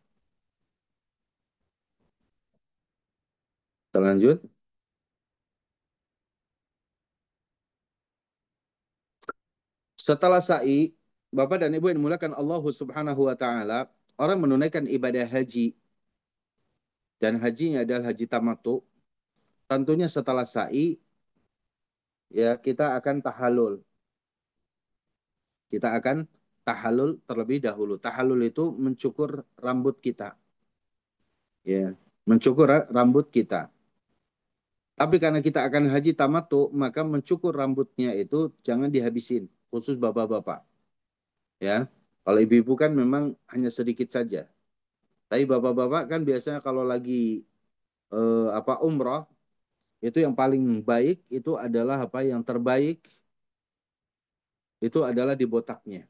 Kita lanjut. Setelah sa'i, Bapak dan Ibu yang dimulakan Allah Subhanahu wa ta'ala, orang menunaikan ibadah haji. Dan hajinya adalah haji tamattu. Tentunya setelah sa'i, ya kita akan tahallul. Kita akan tahallul terlebih dahulu. Tahallul itu mencukur rambut kita. Ya, mencukur rambut kita. Tapi karena kita akan haji tamattu, maka mencukur rambutnya itu jangan dihabisin, khusus bapak-bapak. Ya, kalau ibu-ibu kan memang hanya sedikit saja. Tapi bapak-bapak kan biasanya kalau lagi umrah, itu yang paling baik itu adalah apa? Yang terbaik itu adalah di botaknya.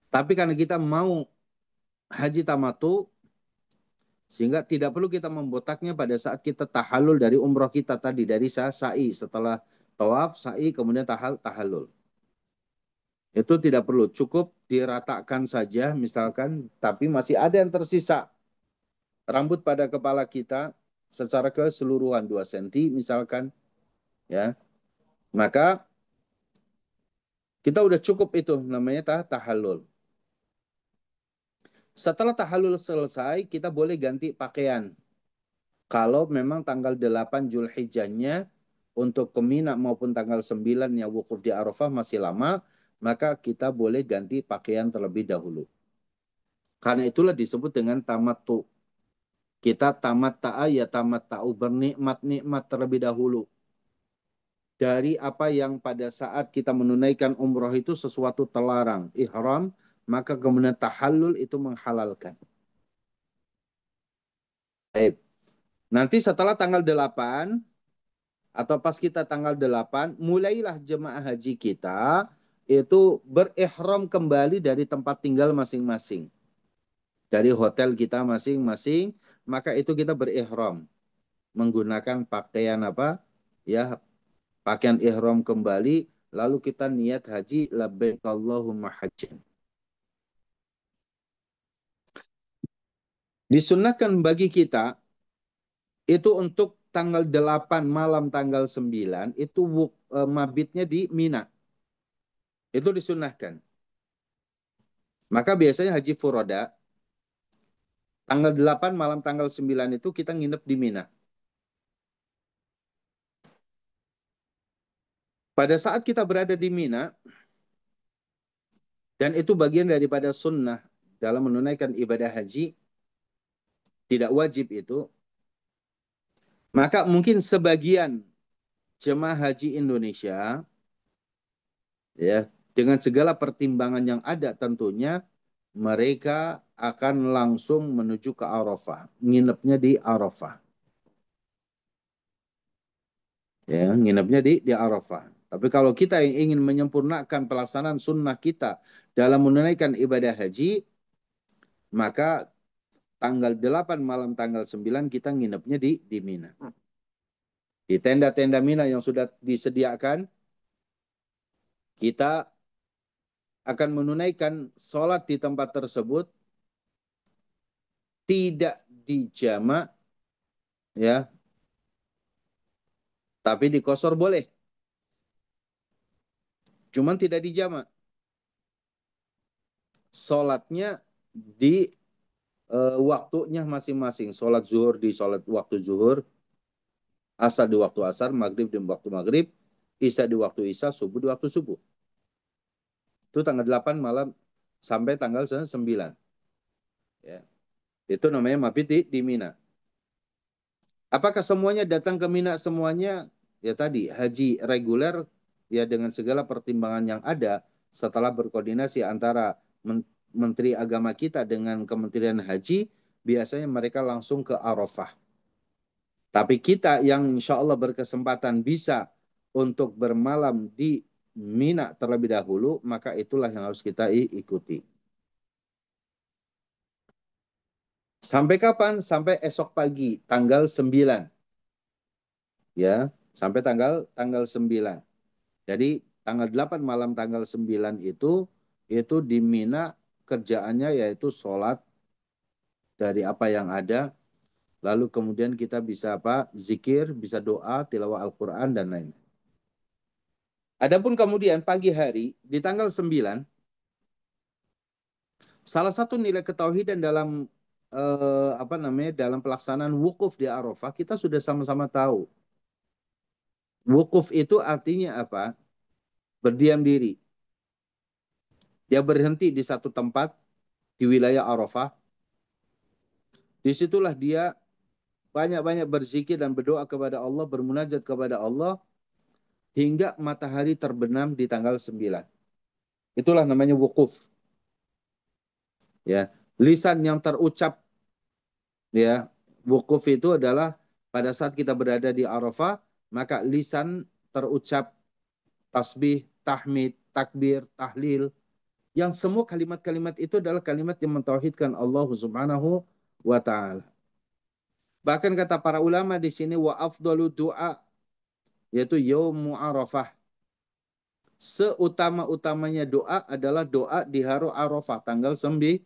Tapi karena kita mau haji tamattu, sehingga tidak perlu kita membotaknya pada saat kita tahallul dari umrah kita tadi, dari sa'i, setelah tawaf, sa'i, kemudian tahallul. Itu tidak perlu, cukup diratakan saja misalkan, tapi masih ada yang tersisa rambut pada kepala kita secara keseluruhan 2 cm misalkan, ya. Maka kita udah cukup itu namanya tahallul. Setelah tahallul selesai, kita boleh ganti pakaian. Kalau memang tanggal 8 Zulhijjahnya untuk ke Mina maupun tanggal 9 yang wukuf di Arafah masih lama, maka kita boleh ganti pakaian terlebih dahulu. Karena itulah disebut dengan tamattu. Kita tamatta'a ya tamatta'u, bernikmat-nikmat terlebih dahulu. Dari apa yang pada saat kita menunaikan umrah itu sesuatu terlarang, ihram, maka kemudian tahallul itu menghalalkan. Baik. Nanti setelah tanggal 8 atau pas kita tanggal 8, mulailah jemaah haji kita itu berihram kembali dari tempat tinggal masing-masing. Dari hotel kita masing-masing, maka itu kita berihram menggunakan pakaian apa? Ya, pakaian ihram kembali, lalu kita niat haji labbaik Allahumma hajjan. Disunnahkan bagi kita itu untuk tanggal 8 malam tanggal 9 itu mabitnya di Mina. Itu disunnahkan. Maka biasanya haji furoda tanggal 8 malam tanggal 9 itu kita nginep di Mina. Pada saat kita berada di Mina, dan itu bagian daripada sunnah dalam menunaikan ibadah haji, tidak wajib itu, maka mungkin sebagian jemaah haji Indonesia, ya, dengan segala pertimbangan yang ada tentunya, mereka akan langsung menuju ke Arafah, nginepnya di Arafah. Ya, nginepnya di Arafah. Tapi kalau kita yang ingin menyempurnakan pelaksanaan sunnah kita dalam menunaikan ibadah haji, maka tanggal 8 malam tanggal 9 kita nginepnya di Mina. Di tenda-tenda Mina yang sudah disediakan, kita akan menunaikan sholat di tempat tersebut, tidak dijamak, ya, tapi dikosor boleh. Cuman tidak dijamak. Sholatnya di waktunya masing-masing. Sholat zuhur di sholat waktu zuhur, asar di waktu asar, maghrib di waktu maghrib, isya di waktu isya, subuh di waktu subuh. Itu tanggal 8 malam sampai tanggal 9. Ya. Itu namanya mabit di Mina. Apakah semuanya datang ke Mina semuanya? Ya tadi, haji reguler, ya dengan segala pertimbangan yang ada, setelah berkoordinasi antara Menteri Agama kita dengan Kementerian Haji, biasanya mereka langsung ke Arafah. Tapi kita yang insya Allah berkesempatan bisa untuk bermalam di Mina terlebih dahulu, maka itulah yang harus kita ikuti. Sampai kapan? Sampai esok pagi, tanggal 9. Ya, sampai tanggal 9. Jadi tanggal 8 malam tanggal 9 itu di Mina kerjaannya yaitu sholat dari apa yang ada. Lalu kemudian kita bisa apa? Zikir, bisa doa, tilawah Al-Quran, dan lain. Adapun kemudian pagi hari, di tanggal 9, salah satu nilai ketauhidan dalam dalam pelaksanaan wukuf di Arafah, kita sudah sama-sama tahu. Wukuf itu artinya apa? Berdiam diri. Dia berhenti di satu tempat di wilayah Arafah. Disitulah dia banyak-banyak berzikir dan berdoa kepada Allah, bermunajat kepada Allah, hingga matahari terbenam di tanggal 9. Itulah namanya wukuf. Ya, lisan yang terucap, ya, wukuf itu adalah pada saat kita berada di Arafah, maka lisan terucap tasbih, tahmid, takbir, tahlil, yang semua kalimat-kalimat itu adalah kalimat yang mentauhidkan Allah Subhanahu wa taala. Bahkan kata para ulama di sini, wa afdalu doa, yaitu yaumu Arafah. Seutama-utamanya doa adalah doa di hari Arafah tanggal 9.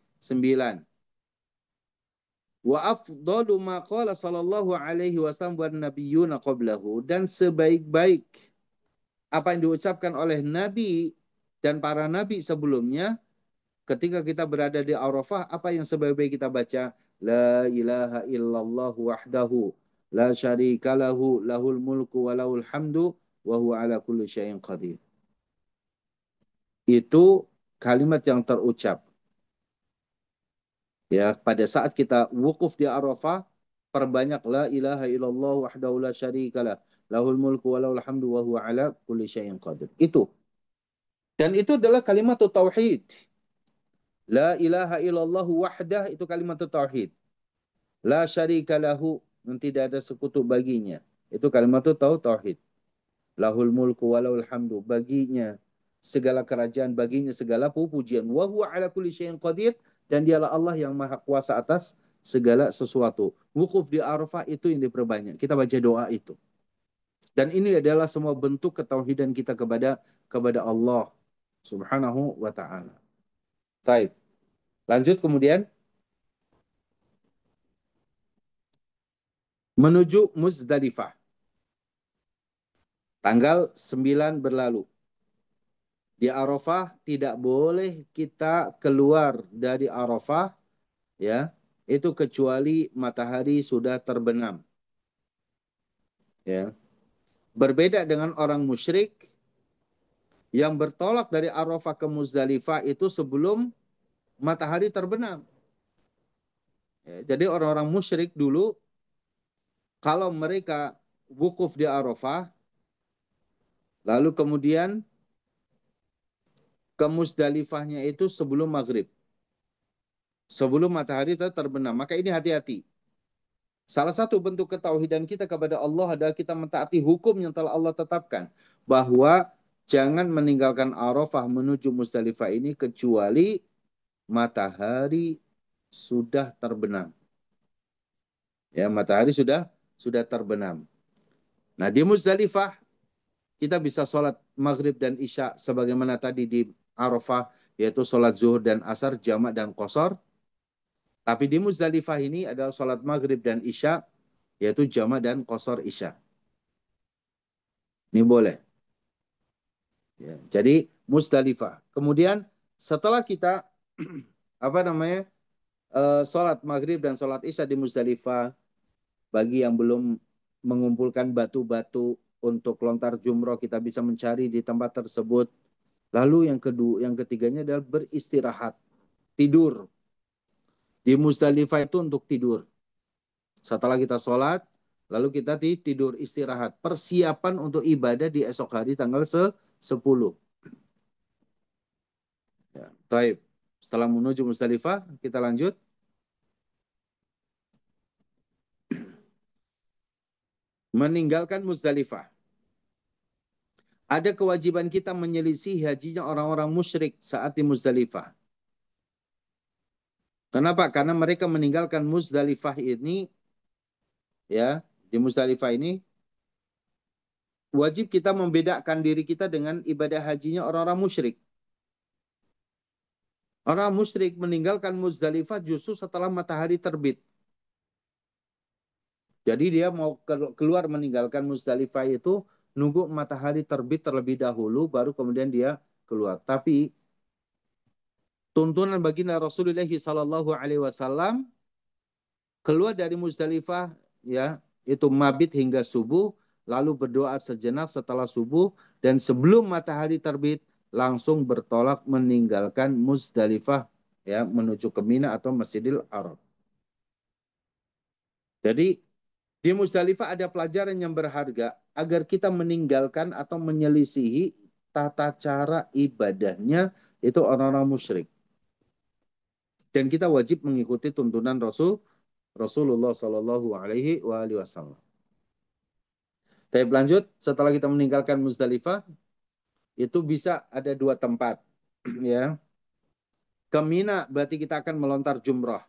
Wa afdalu ma qala sallallahu alaihi wasallam wan nabiyyuna qablahu, dan sebaik-baik apa yang diucapkan oleh Nabi dan para nabi sebelumnya ketika kita berada di Arafah, apa yang sebaik-baik kita baca? La ilaha illallah wahdahu la syarika lahu lahul mulku wa lahul hamdu wa huwa ala kulli syai'in qadir. Itu kalimat yang terucap. Ya, pada saat kita wukuf di Arafah, perbanyak la ilaha illallah wahdahu la syarikalah lahul mulku wa lahul hamdu wa huwa ala kulli syai'in qadir. Itu. Dan itu adalah kalimat tauhid. La ilaha illallah wahdah, itu kalimat tauhid. La syarikalahu, yang tidak ada sekutu baginya, itu kalimat tauhid. Lahul mulku wa lahul hamdu, baginya segala kerajaan, baginya segala pujian. Wa huwa ala kulli syai'in qadir, dan dialah Allah yang maha kuasa atas segala sesuatu. Wukuf di Arafah itu yang diperbanyak. Kita baca doa itu. Dan ini adalah semua bentuk ketauhidan kita kepada Allah Subhanahu wa taala. Baik. Lanjut kemudian menuju Muzdalifah. Tanggal 9 berlalu. Di Arafah tidak boleh kita keluar dari Arafah, ya, itu kecuali matahari sudah terbenam. Ya. Berbeda dengan orang musyrik yang bertolak dari Arafah ke Muzdalifah itu sebelum matahari terbenam. Ya, jadi orang-orang musyrik dulu kalau mereka wukuf di Arafah lalu kemudian ke Muzdalifahnya itu sebelum maghrib, sebelum matahari terbenam, maka ini hati-hati. Salah satu bentuk ketauhidan kita kepada Allah adalah kita mentaati hukum yang telah Allah tetapkan. Bahwa jangan meninggalkan Arafah menuju Muzdalifah ini kecuali matahari sudah terbenam. Ya, matahari sudah terbenam. Nah, di Muzdalifah kita bisa sholat maghrib dan isya sebagaimana tadi di Arafah, yaitu sholat zuhur dan asar, jamak dan qasar. Tapi di Muzdalifah ini adalah sholat maghrib dan isya, yaitu jamak dan qasar isya. Ini boleh. Ya, jadi Muzdalifah. Kemudian setelah kita sholat maghrib dan sholat isya di Muzdalifah, bagi yang belum mengumpulkan batu-batu untuk lontar jumroh, kita bisa mencari di tempat tersebut. Lalu yang ketiganya adalah beristirahat, tidur. Di Muzdalifah itu untuk tidur. Setelah kita sholat, lalu kita tidur istirahat. Persiapan untuk ibadah di esok hari tanggal 10. Ya, taib. Setelah menuju Muzdalifah, kita lanjut. Meninggalkan Muzdalifah. Ada kewajiban kita menyelisih hajinya orang-orang musyrik saat di Muzdalifah. Kenapa? Karena mereka meninggalkan Muzdalifah ini, ya, di Muzdalifah ini, wajib kita membedakan diri kita dengan ibadah hajinya orang-orang musyrik. Orang musyrik meninggalkan Muzdalifah justru setelah matahari terbit. Jadi dia mau keluar meninggalkan Muzdalifah itu nunggu matahari terbit terlebih dahulu, baru kemudian dia keluar. Tapi tuntunan baginda Rasulullah SAW keluar dari Muzdalifah, ya, itu mabit hingga subuh, lalu berdoa sejenak setelah subuh, dan sebelum matahari terbit langsung bertolak meninggalkan Muzdalifah, ya, menuju ke Mina atau Masjidil Haram. Jadi di Muzdalifah ada pelajaran yang berharga agar kita meninggalkan atau menyelisihi tata cara ibadahnya itu orang-orang musyrik. Dan kita wajib mengikuti tuntunan Rasulullah Shallallahu Alaihi Wasallam. Tapi lanjut, setelah kita meninggalkan Muzdalifah, itu bisa ada dua tempat, ya. Ke Mina berarti kita akan melontar jumrah.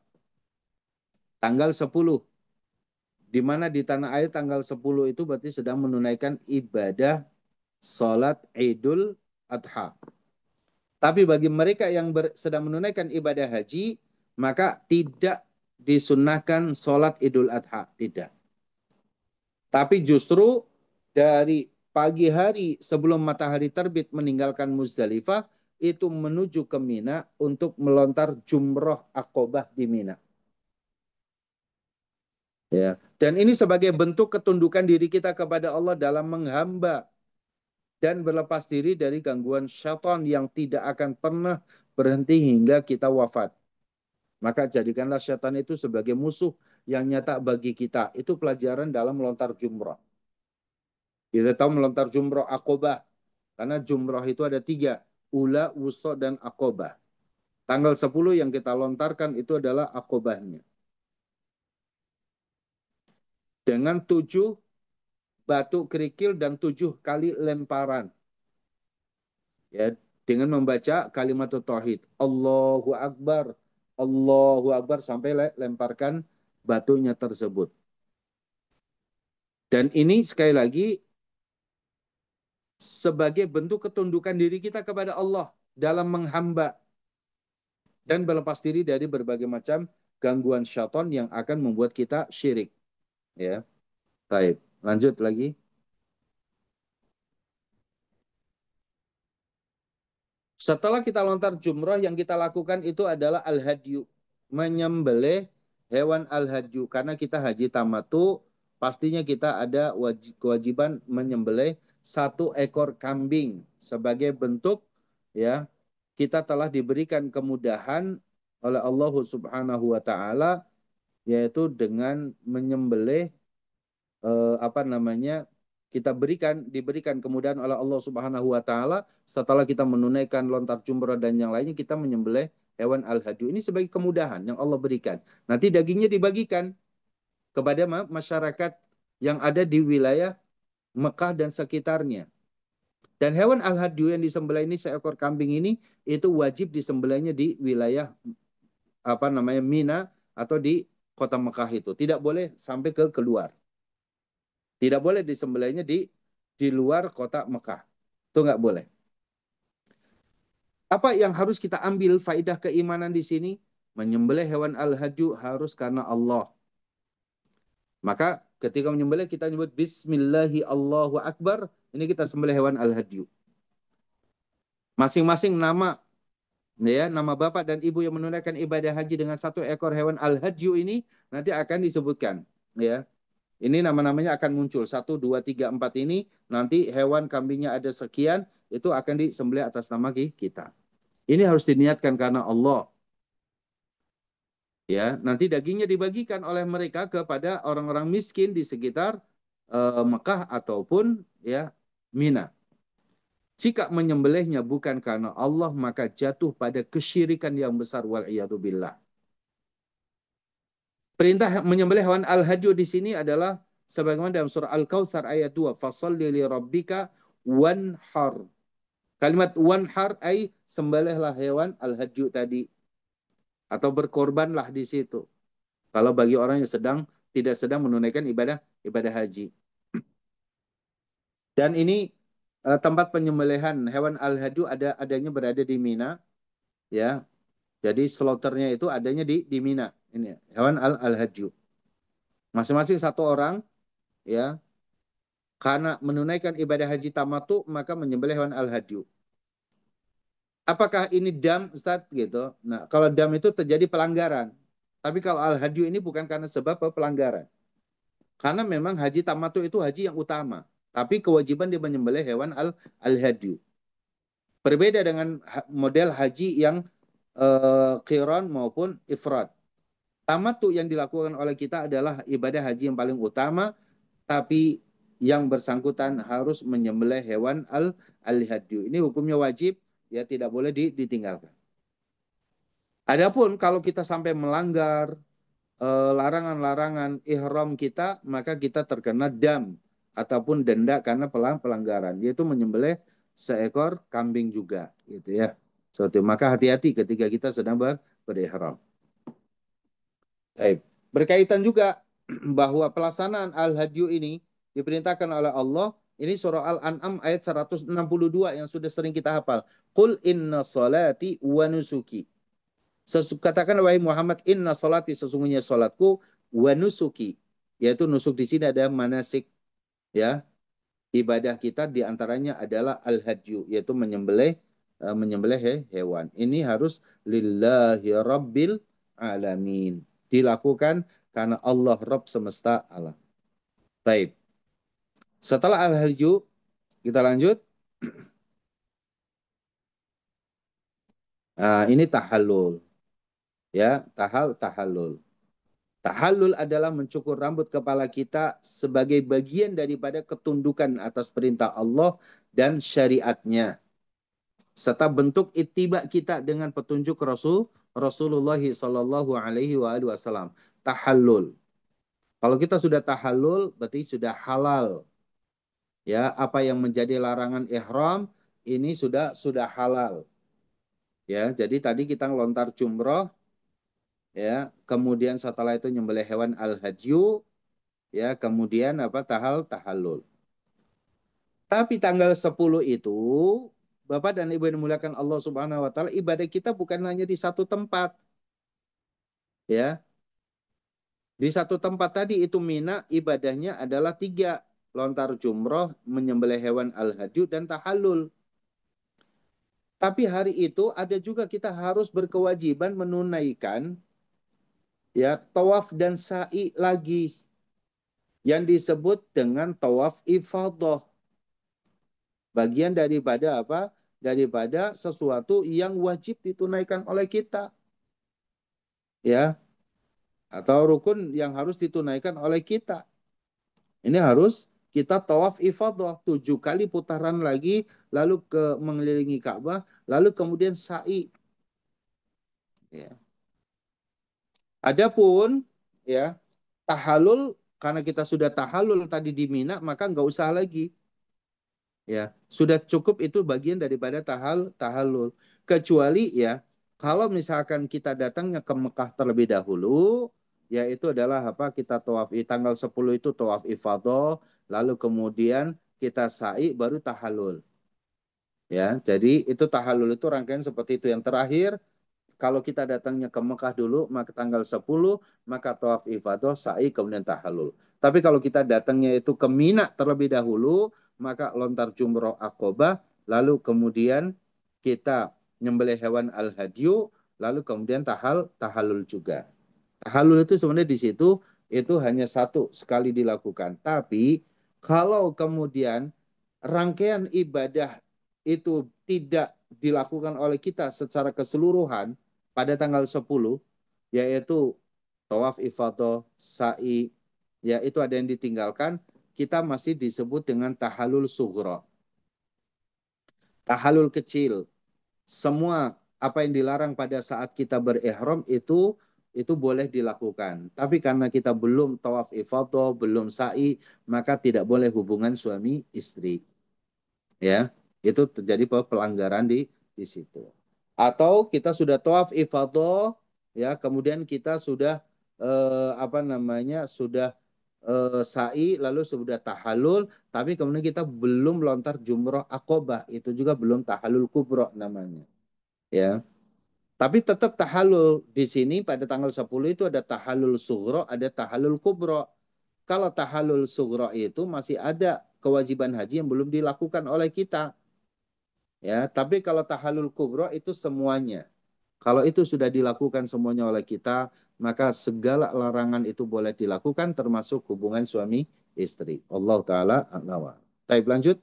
Tanggal 10. Di mana di tanah air tanggal 10 itu berarti sedang menunaikan ibadah sholat Idul Adha. Tapi bagi mereka yang sedang menunaikan ibadah haji, maka tidak disunnahkan sholat Idul Adha. Tidak. Tapi justru dari pagi hari sebelum matahari terbit meninggalkan Muzdalifah, itu menuju ke Mina untuk melontar jumroh Aqobah di Mina. Ya. Dan ini sebagai bentuk ketundukan diri kita kepada Allah dalam menghamba dan berlepas diri dari gangguan syaitan yang tidak akan pernah berhenti hingga kita wafat. Maka jadikanlah syaitan itu sebagai musuh yang nyata bagi kita. Itu pelajaran dalam melontar jumrah. Kita tahu melontar jumrah Aqobah. Karena jumrah itu ada 3. Ula, wusta, dan Aqobah. Tanggal 10 yang kita lontarkan itu adalah Aqobahnya. Dengan 7 batu kerikil dan 7 kali lemparan. Ya, dengan membaca kalimat tauhid. Allahu Akbar. Allahu Akbar sampai lemparkan batunya tersebut. Dan ini sekali lagi sebagai bentuk ketundukan diri kita kepada Allah dalam menghamba dan berlepas diri dari berbagai macam gangguan syaitan yang akan membuat kita syirik. Ya. Baik, lanjut lagi. Setelah kita lontar jumrah, yang kita lakukan itu adalah al-hadyu, menyembelih hewan al-hadyu. Karena kita haji tamattu, pastinya kita ada kewajiban menyembelih 1 ekor kambing sebagai bentuk, ya, kita telah diberikan kemudahan oleh Allah Subhanahu wa taala, yaitu dengan menyembelih kita diberikan kemudahan oleh Allah Subhanahu wa taala setelah kita menunaikan lontar jumrah dan yang lainnya, kita menyembelih hewan al-hadyu. Ini sebagai kemudahan yang Allah berikan. Nanti dagingnya dibagikan. kepada masyarakat yang ada di wilayah Mekah dan sekitarnya. Dan hewan al-hadyu yang disembelih ini, seekor kambing ini, itu wajib disembelihnya di wilayah Mina atau di kota Mekah itu. Tidak boleh sampai ke keluar. Tidak boleh disembelihnya di luar kota Mekah. Itu nggak boleh. Apa yang harus kita ambil faidah keimanan di sini? Menyembelih hewan al-hadyu harus karena Allah. Maka ketika menyembelih kita nyebut Bismillahi Allahu Akbar. Ini kita sembelih hewan al-hadyu. Masing-masing nama bapak dan ibu yang menunaikan ibadah haji dengan satu ekor hewan al-hadyu ini nanti akan disebutkan. Ya, ini nama-namanya akan muncul 1, 2, 3, 4 ini. Nanti hewan kambingnya ada sekian, itu akan disembelih atas nama kita. Ini harus diniatkan karena Allah. Ya, nanti dagingnya dibagikan oleh mereka kepada orang-orang miskin di sekitar Mekah ataupun Mina. Jika menyembelihnya bukan karena Allah, maka jatuh pada kesyirikan yang besar, wal'iyadzubillah. Perintah menyembelih hewan al-hadyu di sini adalah sebagaimana dalam surah Al-Kautsar ayat 2, fasalli li rabbika wanhar. Kalimat wanhar ay sembelihlah hewan al-hadyu tadi, atau berkorbanlah di situ. Kalau bagi orang yang tidak sedang menunaikan ibadah haji. Dan ini tempat penyembelihan hewan al-hadyu adanya berada di Mina, ya. Jadi slaughternya itu adanya di Mina. Ini hewan al-hadyu. Masing-masing satu orang, ya, karena menunaikan ibadah haji tamattu maka menyembelih hewan al-hadyu. Apakah ini dam, Ustaz? Gitu. Nah, kalau dam itu terjadi pelanggaran. Tapi kalau al-hadyu ini bukan karena sebab pelanggaran. Karena memang haji tamattu itu haji yang utama. Tapi kewajiban dia menyembelih hewan al-hadyu. Berbeda dengan model haji yang qiran maupun ifrad. Tamattu yang dilakukan oleh kita adalah ibadah haji yang paling utama, tapi yang bersangkutan harus menyembelih hewan al-hadyu. Ini hukumnya wajib, ya, tidak boleh ditinggalkan. Adapun kalau kita sampai melanggar larangan-larangan ihram kita, maka kita terkena dam ataupun denda karena pelanggaran, yaitu menyembelih seekor kambing juga, gitu ya. Maka hati-hati ketika kita sedang berihram. Berkaitan juga bahwa pelaksanaan al-hadyu ini diperintahkan oleh Allah. Ini surah Al-An'am ayat 162 yang sudah sering kita hafal. Qul inna salati wa nusuki. Katakan wahai Muhammad, inna salati, sesungguhnya salatku, wa nusuki, yaitu nusuk di sini ada manasik, ya. Ibadah kita diantaranya adalah al-hadyu, yaitu menyembelih hewan. Ini harus lillahi rabbil alamin. Dilakukan karena Allah Rabb semesta alam. Baik. Setelah al-hadyu, kita lanjut. Ini tahallul. Ya, tahallul. Tahallul adalah mencukur rambut kepala kita sebagai bagian daripada ketundukan atas perintah Allah dan syariatnya. Serta bentuk ittiba kita dengan petunjuk Rasulullah sallallahu alaihi wasallam. Tahallul. Kalau kita sudah tahallul, berarti sudah halal. Ya, apa yang menjadi larangan ihram ini sudah halal. Ya, jadi tadi kita ngelontar jumroh, ya, kemudian setelah itu nyembelih hewan al-hadyu, ya, kemudian tahallul. Tapi tanggal 10 itu, Bapak dan Ibu yang dimuliakan Allah Subhanahu wa taala, ibadah kita bukan hanya di satu tempat. Ya. Di satu tempat tadi itu Mina, ibadahnya adalah 3, lontar jumroh, menyembelih hewan al-hadyu, dan tahallul. Tapi hari itu ada juga kita harus berkewajiban menunaikan, ya, tawaf dan sa'i lagi yang disebut dengan tawaf ifadah. Bagian daripada apa? Daripada sesuatu yang wajib ditunaikan oleh kita. Ya. Atau rukun yang harus ditunaikan oleh kita. Ini harus kita tawaf ifadah 7 kali putaran lagi, lalu mengelilingi Ka'bah, lalu kemudian sa'i. Ya. Adapun, ya, tahalul, karena kita sudah tahalul tadi di Mina, maka nggak usah lagi. Ya, sudah cukup itu bagian daripada tahalul. Kecuali ya, kalau misalkan kita datangnya ke Mekah terlebih dahulu, yaitu adalah apa? Kita tawaf tanggal 10 itu tawaf ifadah, lalu kemudian kita sa'i baru tahalul. Ya, jadi itu tahalul itu rangkaian seperti itu. Yang terakhir, kalau kita datangnya ke Mekah dulu, maka tanggal 10, maka tawaf ifadah, sa'i, kemudian tahalul. Tapi kalau kita datangnya itu ke Mina terlebih dahulu, maka lontar jumroh Aqobah, lalu kemudian kita nyembelih hewan al-hadyu, lalu kemudian tahalul juga. Tahalul itu sebenarnya di situ itu hanya satu sekali dilakukan. Tapi kalau kemudian rangkaian ibadah itu tidak dilakukan oleh kita secara keseluruhan pada tanggal 10, yaitu tawaf ifadah, sa'i, ya itu ada yang ditinggalkan, kita masih disebut dengan tahalul sughra. Tahalul kecil. Semua apa yang dilarang pada saat kita berihram itu boleh dilakukan. Tapi karena kita belum tawaf ifadah, belum sa'i, maka tidak boleh hubungan suami istri. Ya, itu terjadi pelanggaran di situ. Atau kita sudah tawaf ifadah, ya, kemudian kita sudah sudah sa'i, lalu sudah tahalul, tapi kemudian kita belum lontar jumroh akobah, itu juga belum tahalul kubro namanya. Ya, tapi tetap tahalul di sini pada tanggal 10 itu ada tahalul sughra, ada tahalul kubro. Kalau tahalul sughra itu masih ada kewajiban haji yang belum dilakukan oleh kita. Ya, tapi kalau tahalul kubro itu semuanya. Kalau itu sudah dilakukan semuanya oleh kita, maka segala larangan itu boleh dilakukan termasuk hubungan suami istri. Allah taala a'lam. Baik, lanjut.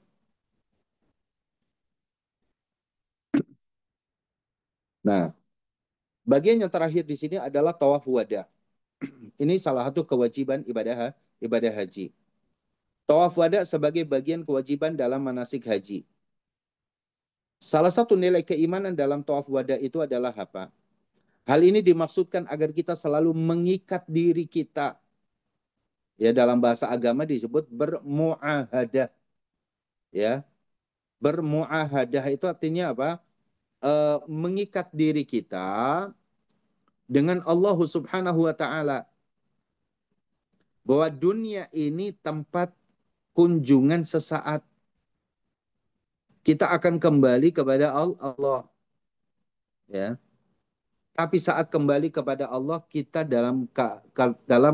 Nah, bagian yang terakhir di sini adalah tawaf wada. Ini salah satu kewajiban ibadah haji. Tawaf wada sebagai bagian kewajiban dalam manasik haji. Salah satu nilai keimanan dalam tawaf wada itu adalah apa? Hal ini dimaksudkan agar kita selalu mengikat diri kita. Ya, dalam bahasa agama disebut bermuahadah. Ya, bermuahadah itu artinya apa? Mengikat diri kita dengan Allah Subhanahu wa taala. Bahwa dunia ini tempat kunjungan sesaat. Kita akan kembali kepada Allah. Ya. Tapi saat kembali kepada Allah, kita dalam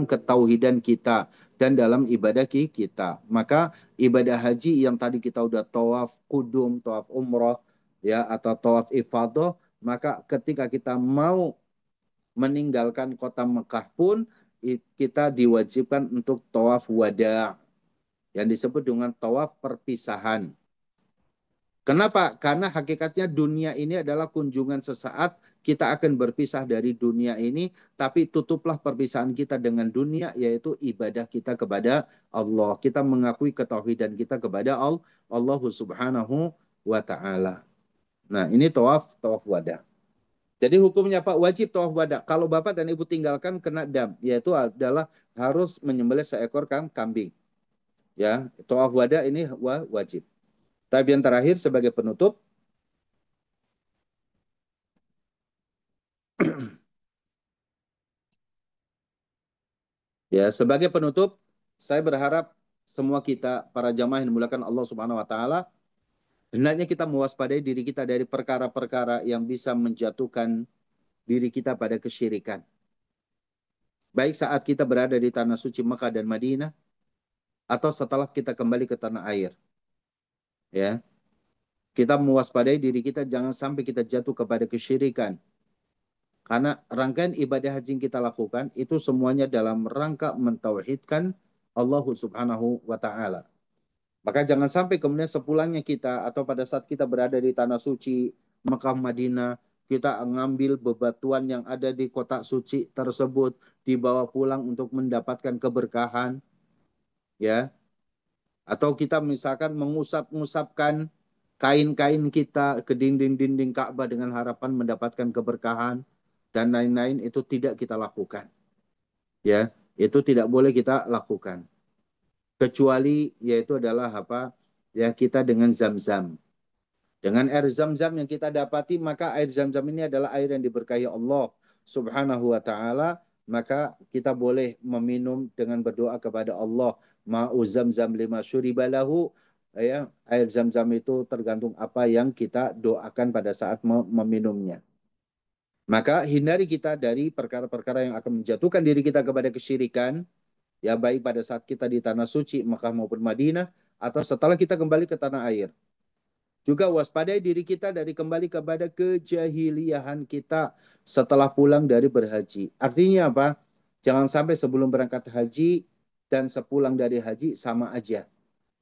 ketauhidan kita dan dalam ibadah kita. Maka ibadah haji yang tadi kita udah tawaf kudum, tawaf umrah, ya, atau tawaf ifadah, maka ketika kita mau meninggalkan kota Mekah pun, kita diwajibkan untuk tawaf wada, yang disebut dengan tawaf perpisahan. Kenapa? Karena hakikatnya dunia ini adalah kunjungan sesaat, kita akan berpisah dari dunia ini, tapi tutuplah perpisahan kita dengan dunia, yaitu ibadah kita kepada Allah. Kita mengakui ketauhidan kita kepada Allah Subhanahu wa ta'ala. Nah, ini tawaf wada. Jadi hukumnya Pak, wajib tawaf wada. Kalau Bapak dan Ibu tinggalkan kena dam, yaitu adalah harus menyembelih seekor kambing. Ya, tawaf wada ini wajib. Tapi yang terakhir sebagai penutup, ya, sebagai penutup, saya berharap semua kita, para jamaah yang dimuliakan Allah Subhanahu wa taala, hendaknya kita mewaspadai diri kita dari perkara-perkara yang bisa menjatuhkan diri kita pada kesyirikan. Baik saat kita berada di tanah suci Mekah dan Madinah, atau setelah kita kembali ke tanah air. Ya. Kita mewaspadai diri kita jangan sampai kita jatuh kepada kesyirikan. Karena rangkaian ibadah haji yang kita lakukan itu semuanya dalam rangka mentauhidkan Allah Subhanahu wa taala. Maka jangan sampai kemudian sepulangnya kita atau pada saat kita berada di tanah suci Mekah Madinah, kita mengambil bebatuan yang ada di kotak suci tersebut dibawa pulang untuk mendapatkan keberkahan, ya. Atau kita misalkan mengusap-ngusapkan kain-kain kita ke dinding-dinding Ka'bah dengan harapan mendapatkan keberkahan dan lain-lain, itu tidak kita lakukan. Ya, Itu tidak boleh kita lakukan. Kecuali yaitu adalah apa? Ya kita dengan zam-zam. Dengan air zam-zam yang kita dapati, maka air zam-zam ini adalah air yang diberkahi Allah Subhanahu wa taala, maka kita boleh meminum dengan berdoa kepada Allah, ma'u zam-zam lima syuribalahu, ya, air zam-zam itu tergantung apa yang kita doakan pada saat meminumnya. Maka hindari kita dari perkara-perkara yang akan menjatuhkan diri kita kepada kesyirikan, ya baik pada saat kita di tanah suci Mekah maupun Madinah, atau setelah kita kembali ke tanah air. Juga waspadai diri kita dari kembali kepada kejahiliahan kita setelah pulang dari berhaji. Artinya apa? Jangan sampai sebelum berangkat haji dan sepulang dari haji sama aja.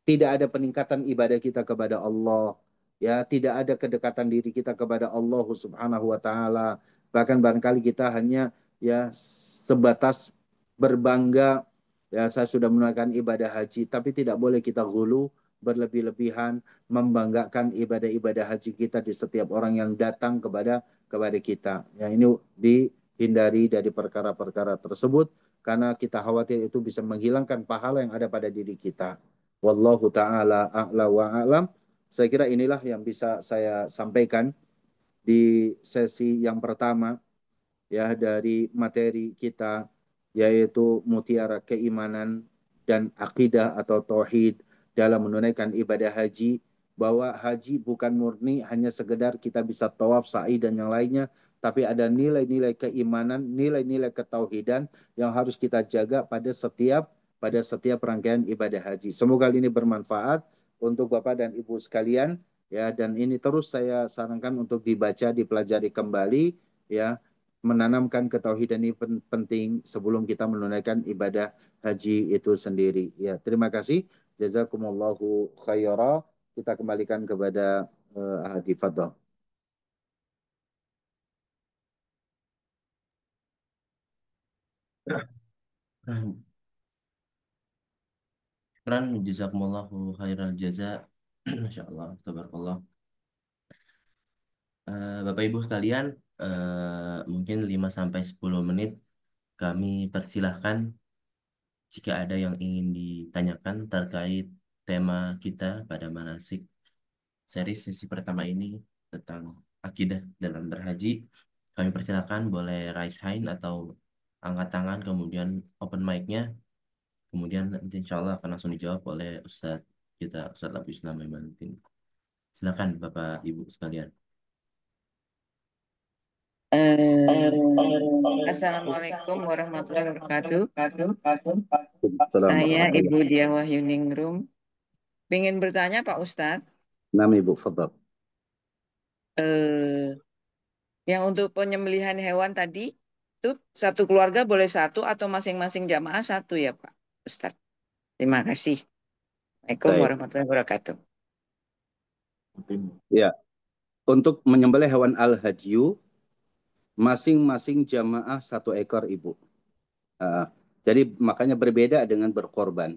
Tidak ada peningkatan ibadah kita kepada Allah. Ya, tidak ada kedekatan diri kita kepada Allah Subhanahu wa taala. Bahkan barangkali kita hanya ya sebatas berbangga, ya saya sudah menunaikan ibadah haji, tapi tidak boleh kita ghulu, berlebih-lebihan membanggakan ibadah-ibadah haji kita di setiap orang yang datang kepada kita. Ya, ini dihindari dari perkara-perkara tersebut karena kita khawatir itu bisa menghilangkan pahala yang ada pada diri kita. Wallahu taala a'la wa a'lam. Saya kira inilah yang bisa saya sampaikan di sesi yang pertama ya dari materi kita, yaitu mutiara keimanan dan akidah atau tauhid dalam menunaikan ibadah haji, bahwa haji bukan murni hanya sekedar kita bisa tawaf, sa'i dan yang lainnya, tapi ada nilai-nilai keimanan, nilai-nilai ketauhidan yang harus kita jaga pada setiap rangkaian ibadah haji. Semoga ini bermanfaat untuk Bapak dan Ibu sekalian ya, dan ini terus saya sarankan untuk dibaca, dipelajari kembali ya. Menanamkan ketauhidan ini penting sebelum kita menunaikan ibadah haji itu sendiri. Ya, terima kasih. Jazakumullahu khaira. Kita kembalikan kepada Hadi Fadl. Syukran, jazakumullahu khairal jaza. Masya Allah, tabarakallah. Bapak Ibu sekalian, mungkin 5-10 menit kami persilahkan jika ada yang ingin ditanyakan terkait tema kita pada manasik seri sesi pertama ini tentang akidah dalam berhaji. Kami persilahkan boleh raise hand atau angkat tangan, kemudian open mic-nya, kemudian nanti insya Allah akan langsung dijawab oleh Ustadz kita, Ustadz Abu Islam Imanuddin. Silakan Bapak Ibu sekalian. Assalamualaikum warahmatullahi wabarakatuh. Saya Ibu Diah Wahyuningrum. Ingin bertanya Pak Ustadz, Nama Ibu Fadl. yang untuk penyembelihan hewan tadi, itu satu keluarga boleh satu atau masing-masing jamaah satu ya Pak Ustadz? Terima kasih. Assalamualaikum Baik. warahmatullahi wabarakatuh. Ya, untuk menyembelih hewan al-hadyu, masing-masing jamaah 1 ekor Ibu. Jadi makanya berbeda dengan berkorban.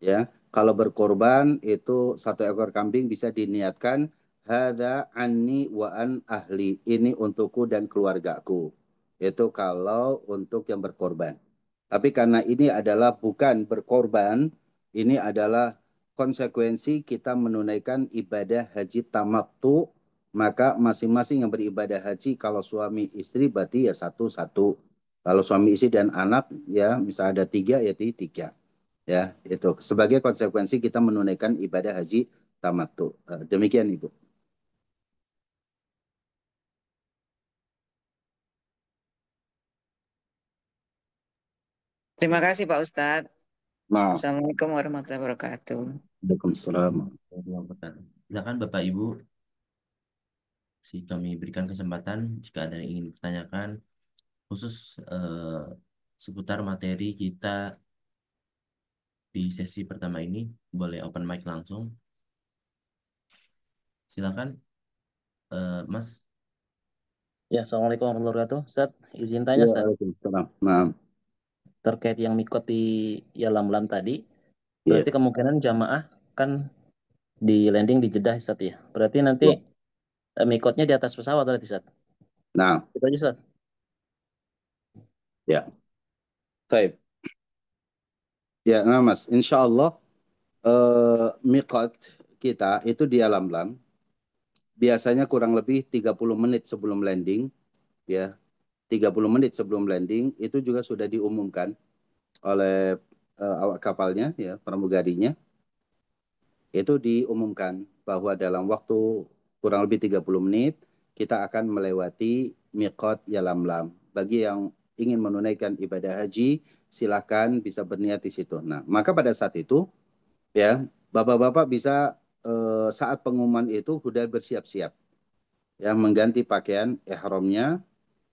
Ya, kalau berkorban itu 1 ekor kambing bisa diniatkan hadza anni wa an ahli, ini untukku dan keluargaku. Itu kalau untuk yang berkorban. Tapi karena ini adalah bukan berkorban, ini adalah konsekuensi kita menunaikan ibadah haji tamattu, maka masing-masing yang beribadah haji, kalau suami istri berarti ya satu-satu. Kalau suami istri dan anak ya bisa ada 3 ya 3. Ya, itu sebagai konsekuensi kita menunaikan ibadah haji tamattu. Demikian Ibu. Terima kasih Pak Ustadz. Nah, Assalamualaikum warahmatullahi wabarakatuh. Waalaikumsalam. Silakan Bapak Ibu, kami berikan kesempatan jika ada yang ingin bertanyakan khusus seputar materi kita di sesi pertama ini, boleh open mic langsung. Silakan, Mas. Ya, Assalamualaikum warahmatullahi wabarakatuh. Ustaz, izin tanya Ustaz. Waalaikumsalam. Nah, Terkait yang mikot di Yalamlam tadi, berarti kemungkinan jamaah kan di landing di Jeddah Ustaz ya. Berarti nanti mikotnya di atas pesawat berarti Ustaz. Nah, Itu aja Ustaz. ya. Baik. Ya, nah Mas, insya Allah miqat kita itu di Alam-Lam biasanya kurang lebih 30 menit sebelum landing, ya. 30 menit sebelum landing itu juga sudah diumumkan oleh awak kapalnya, ya, pramugarinya. Itu diumumkan bahwa dalam waktu kurang lebih 30 menit kita akan melewati miqat Yalamlam. Bagi yang ingin menunaikan ibadah haji, silakan bisa berniat di situ. Nah, maka pada saat itu, ya, bapak-bapak bisa saat pengumuman itu sudah bersiap-siap, ya, mengganti pakaian ihramnya.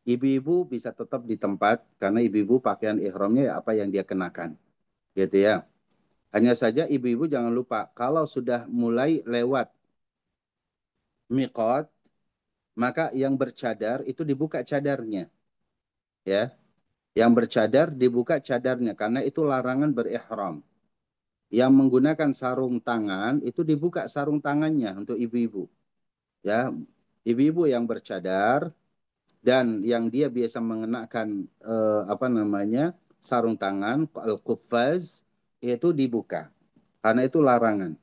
Ibu-ibu bisa tetap di tempat karena ibu-ibu pakaian ihramnya ya apa yang dia kenakan, gitu ya. Hanya saja ibu-ibu jangan lupa kalau sudah mulai lewat miqat, maka yang bercadar itu dibuka cadarnya, ya. Yang bercadar dibuka cadarnya karena itu larangan berihram. Yang menggunakan sarung tangan itu dibuka sarung tangannya untuk ibu-ibu, ya. Ibu-ibu yang bercadar dan yang dia biasa mengenakan apa namanya sarung tangan al-quffaz itu dibuka karena itu larangan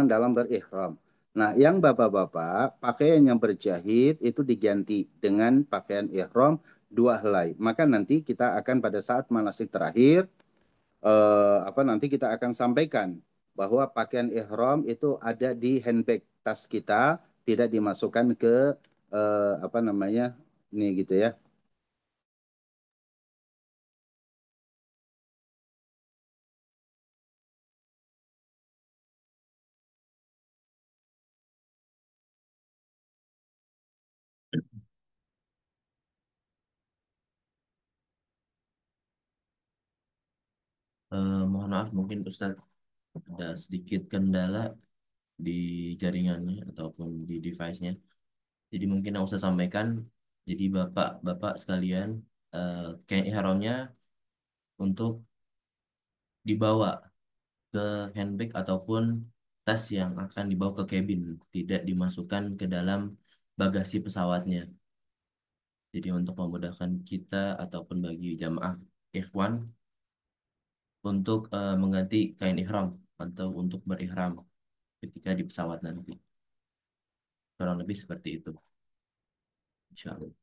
dalam berihram. Nah, yang bapak-bapak pakaian yang berjahit itu diganti dengan pakaian ihram dua helai. Maka nanti kita akan pada saat manasik terakhir apa nanti kita akan sampaikan bahwa pakaian ihram itu ada di handbag tas kita, tidak dimasukkan ke apa namanya ini gitu ya. Mohon maaf, mungkin Ustadz ada sedikit kendala di jaringannya ataupun di device-nya. Jadi mungkin yang saya sampaikan, jadi bapak-bapak sekalian, kayak ihramnya untuk dibawa ke handbag ataupun tas yang akan dibawa ke cabin, tidak dimasukkan ke dalam bagasi pesawatnya. Jadi untuk memudahkan kita ataupun bagi jamaah ikhwan untuk mengganti kain ihram atau untuk berihram ketika di pesawat nanti. Kurang lebih seperti itu, insya Allah.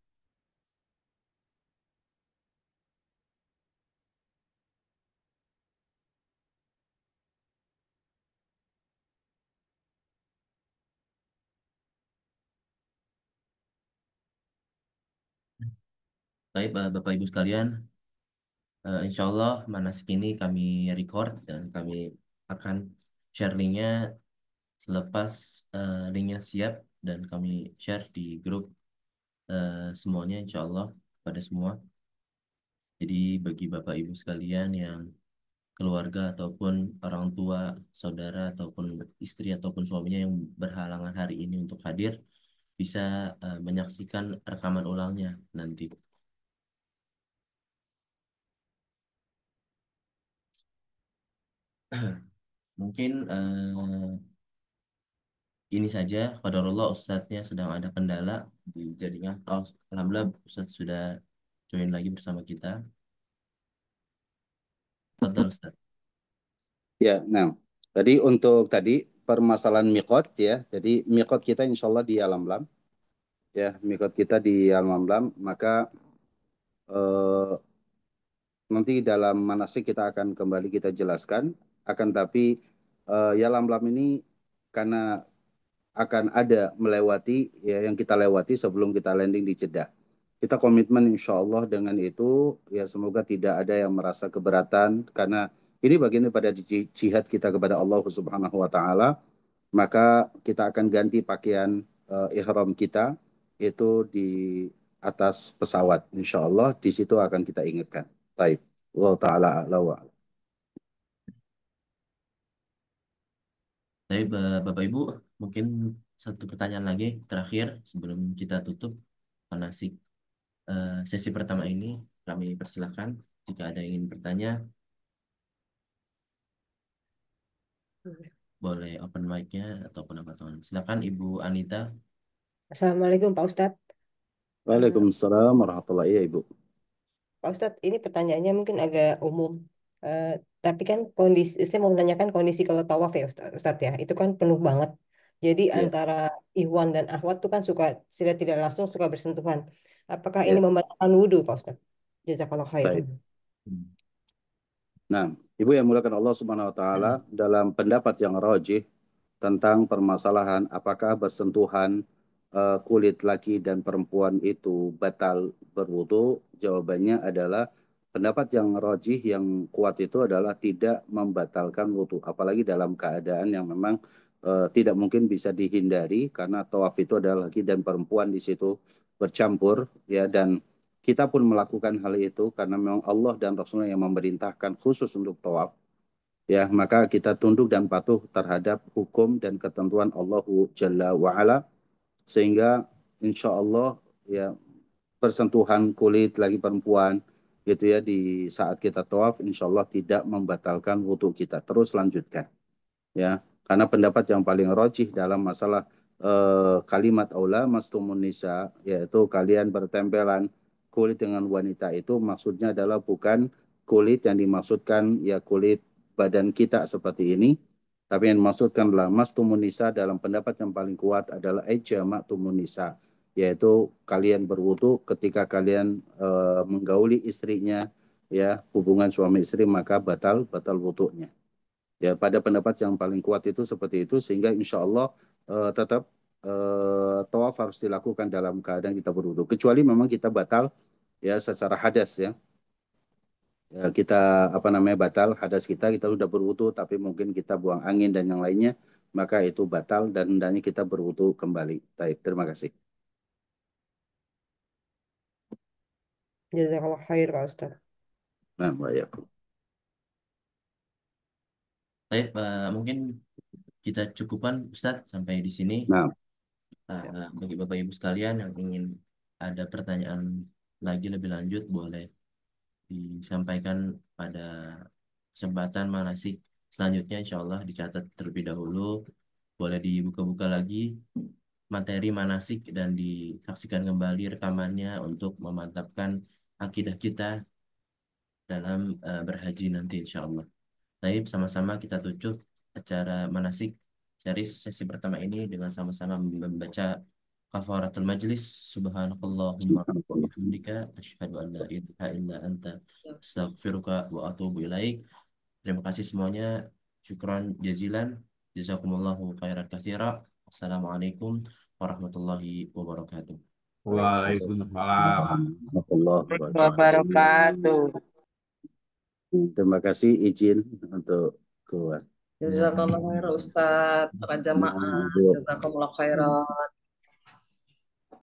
Baik, Bapak Ibu sekalian, insya Allah manasik ini kami record dan kami akan share linknya selepas linknya siap dan kami share di grup semuanya insya Allah pada semua. Jadi bagi Bapak Ibu sekalian yang keluarga ataupun orang tua, saudara ataupun istri ataupun suaminya yang berhalangan hari ini untuk hadir, bisa menyaksikan rekaman ulangnya nanti. Mungkin ini saja. Qadarullah Ustadznya sedang ada kendala di jaringan. Oh, alhamdulillah Ustadz sudah join lagi bersama kita. Fadal Ustadz. Ya, nah, tadi untuk tadi permasalahan miqat ya. Jadi miqat kita insya Allah di Alam-Lam, ya, miqat kita di Alam-Lam. Maka eh, nanti dalam manasik kita akan kembali kita jelaskan. Akan tapi ya Alam-Lam ini karena akan ada melewati ya yang kita lewati sebelum kita landing di Jeddah. Kita komitmen insya Allah dengan itu ya semoga tidak ada yang merasa keberatan karena ini bagian daripada jihad kita kepada Allah Subhanahu wa taala. Maka kita akan ganti pakaian ihram kita itu di atas pesawat insya Allah di situ akan kita ingatkan. Baik. Allah taala a'la wa a'lam. Baik, Bapak Ibu, mungkin satu pertanyaan lagi terakhir sebelum kita tutup manasik sesi pertama ini. Kami persilahkan jika ada yang ingin bertanya, boleh open mic-nya ataupun apa teman. Silakan Ibu Anita. Assalamualaikum Pak Ustadz. Waalaikumsalam warahmatullahi wabarakatuh. Ibu. Pak Ustadz, ini pertanyaannya mungkin agak umum. Eh, tapi kan kondisi, saya mau menanyakan kondisi kalau tawaf ya Ustadz ya, itu kan penuh banget. Jadi Ya, antara Ikhwan dan Akhwat tuh kan suka tidak langsung suka bersentuhan. Apakah ini ya, membatalkan wudhu Pak Ustadz? Jazakallah khair. baik. Nah, Ibu yang muliakan Allah Subhanahu wa taala, dalam pendapat yang rajih tentang permasalahan apakah bersentuhan kulit laki dan perempuan itu batal berwudu, jawabannya adalah pendapat yang rajih yang kuat itu adalah tidak membatalkan wudu, apalagi dalam keadaan yang memang tidak mungkin bisa dihindari karena tawaf itu adalah laki dan perempuan di situ bercampur ya, dan kita pun melakukan hal itu karena memang Allah dan Rasulnya yang memerintahkan khusus untuk tawaf. Ya, maka kita tunduk dan patuh terhadap hukum dan ketentuan Allah Jalla wa'ala. Sehingga insya Allah ya persentuhan kulit lagi perempuan gitu ya di saat kita tawaf insya Allah tidak membatalkan wudhu kita. Terus lanjutkan. Ya, karena pendapat yang paling rojih dalam masalah kalimat aula mastumun nisa, yaitu kalian bertempelan kulit dengan wanita, itu maksudnya adalah bukan kulit yang dimaksudkan ya kulit badan kita seperti ini, tapi yang dimaksudkan adalah mastumun nisa dalam pendapat yang paling kuat adalah ijama'tumun nisa, yaitu kalian berwudu ketika kalian menggauli istrinya, ya hubungan suami istri, maka batal wudunya. Ya, pada pendapat yang paling kuat itu seperti itu, sehingga insya Allah tetap tawaf harus dilakukan dalam keadaan kita berwudu. Kecuali memang kita batal ya secara hadas ya. Ya, kita apa namanya batal hadas kita sudah berwudu tapi mungkin kita buang angin dan yang lainnya, maka itu batal dan hendaknya kita berwudu kembali. Baik, terima kasih. Jazakallah khair Pak Ustadz. Nah, baik. Baik, mungkin kita cukupkan Ustadz sampai di sini. Nah, bagi Bapak Ibu sekalian yang ingin ada pertanyaan lagi lebih lanjut boleh disampaikan pada kesempatan manasik selanjutnya, insya Allah dicatat terlebih dahulu, boleh dibuka-buka lagi materi manasik dan disaksikan kembali rekamannya untuk memantapkan akidah kita dalam berhaji nanti insya Allah. Baik, sama-sama kita tutup acara manasik series sesi pertama ini dengan sama-sama membaca kafaratul majlis. Subhanakallahumma wa bihamdika asyhadu an la ilaha illa anta astaghfiruka wa atubu ilaik. Terima kasih semuanya. Syukran jazilan. Jazakumullahu khairan katsira. Assalamualaikum warahmatullahi wabarakatuh. Waalaikumsalam. Warahmatullahi Wabarakatuh. Terima kasih izin untuk keluar. Jazakallah khair Ustadz, para jamaah. Jazakallah khairan.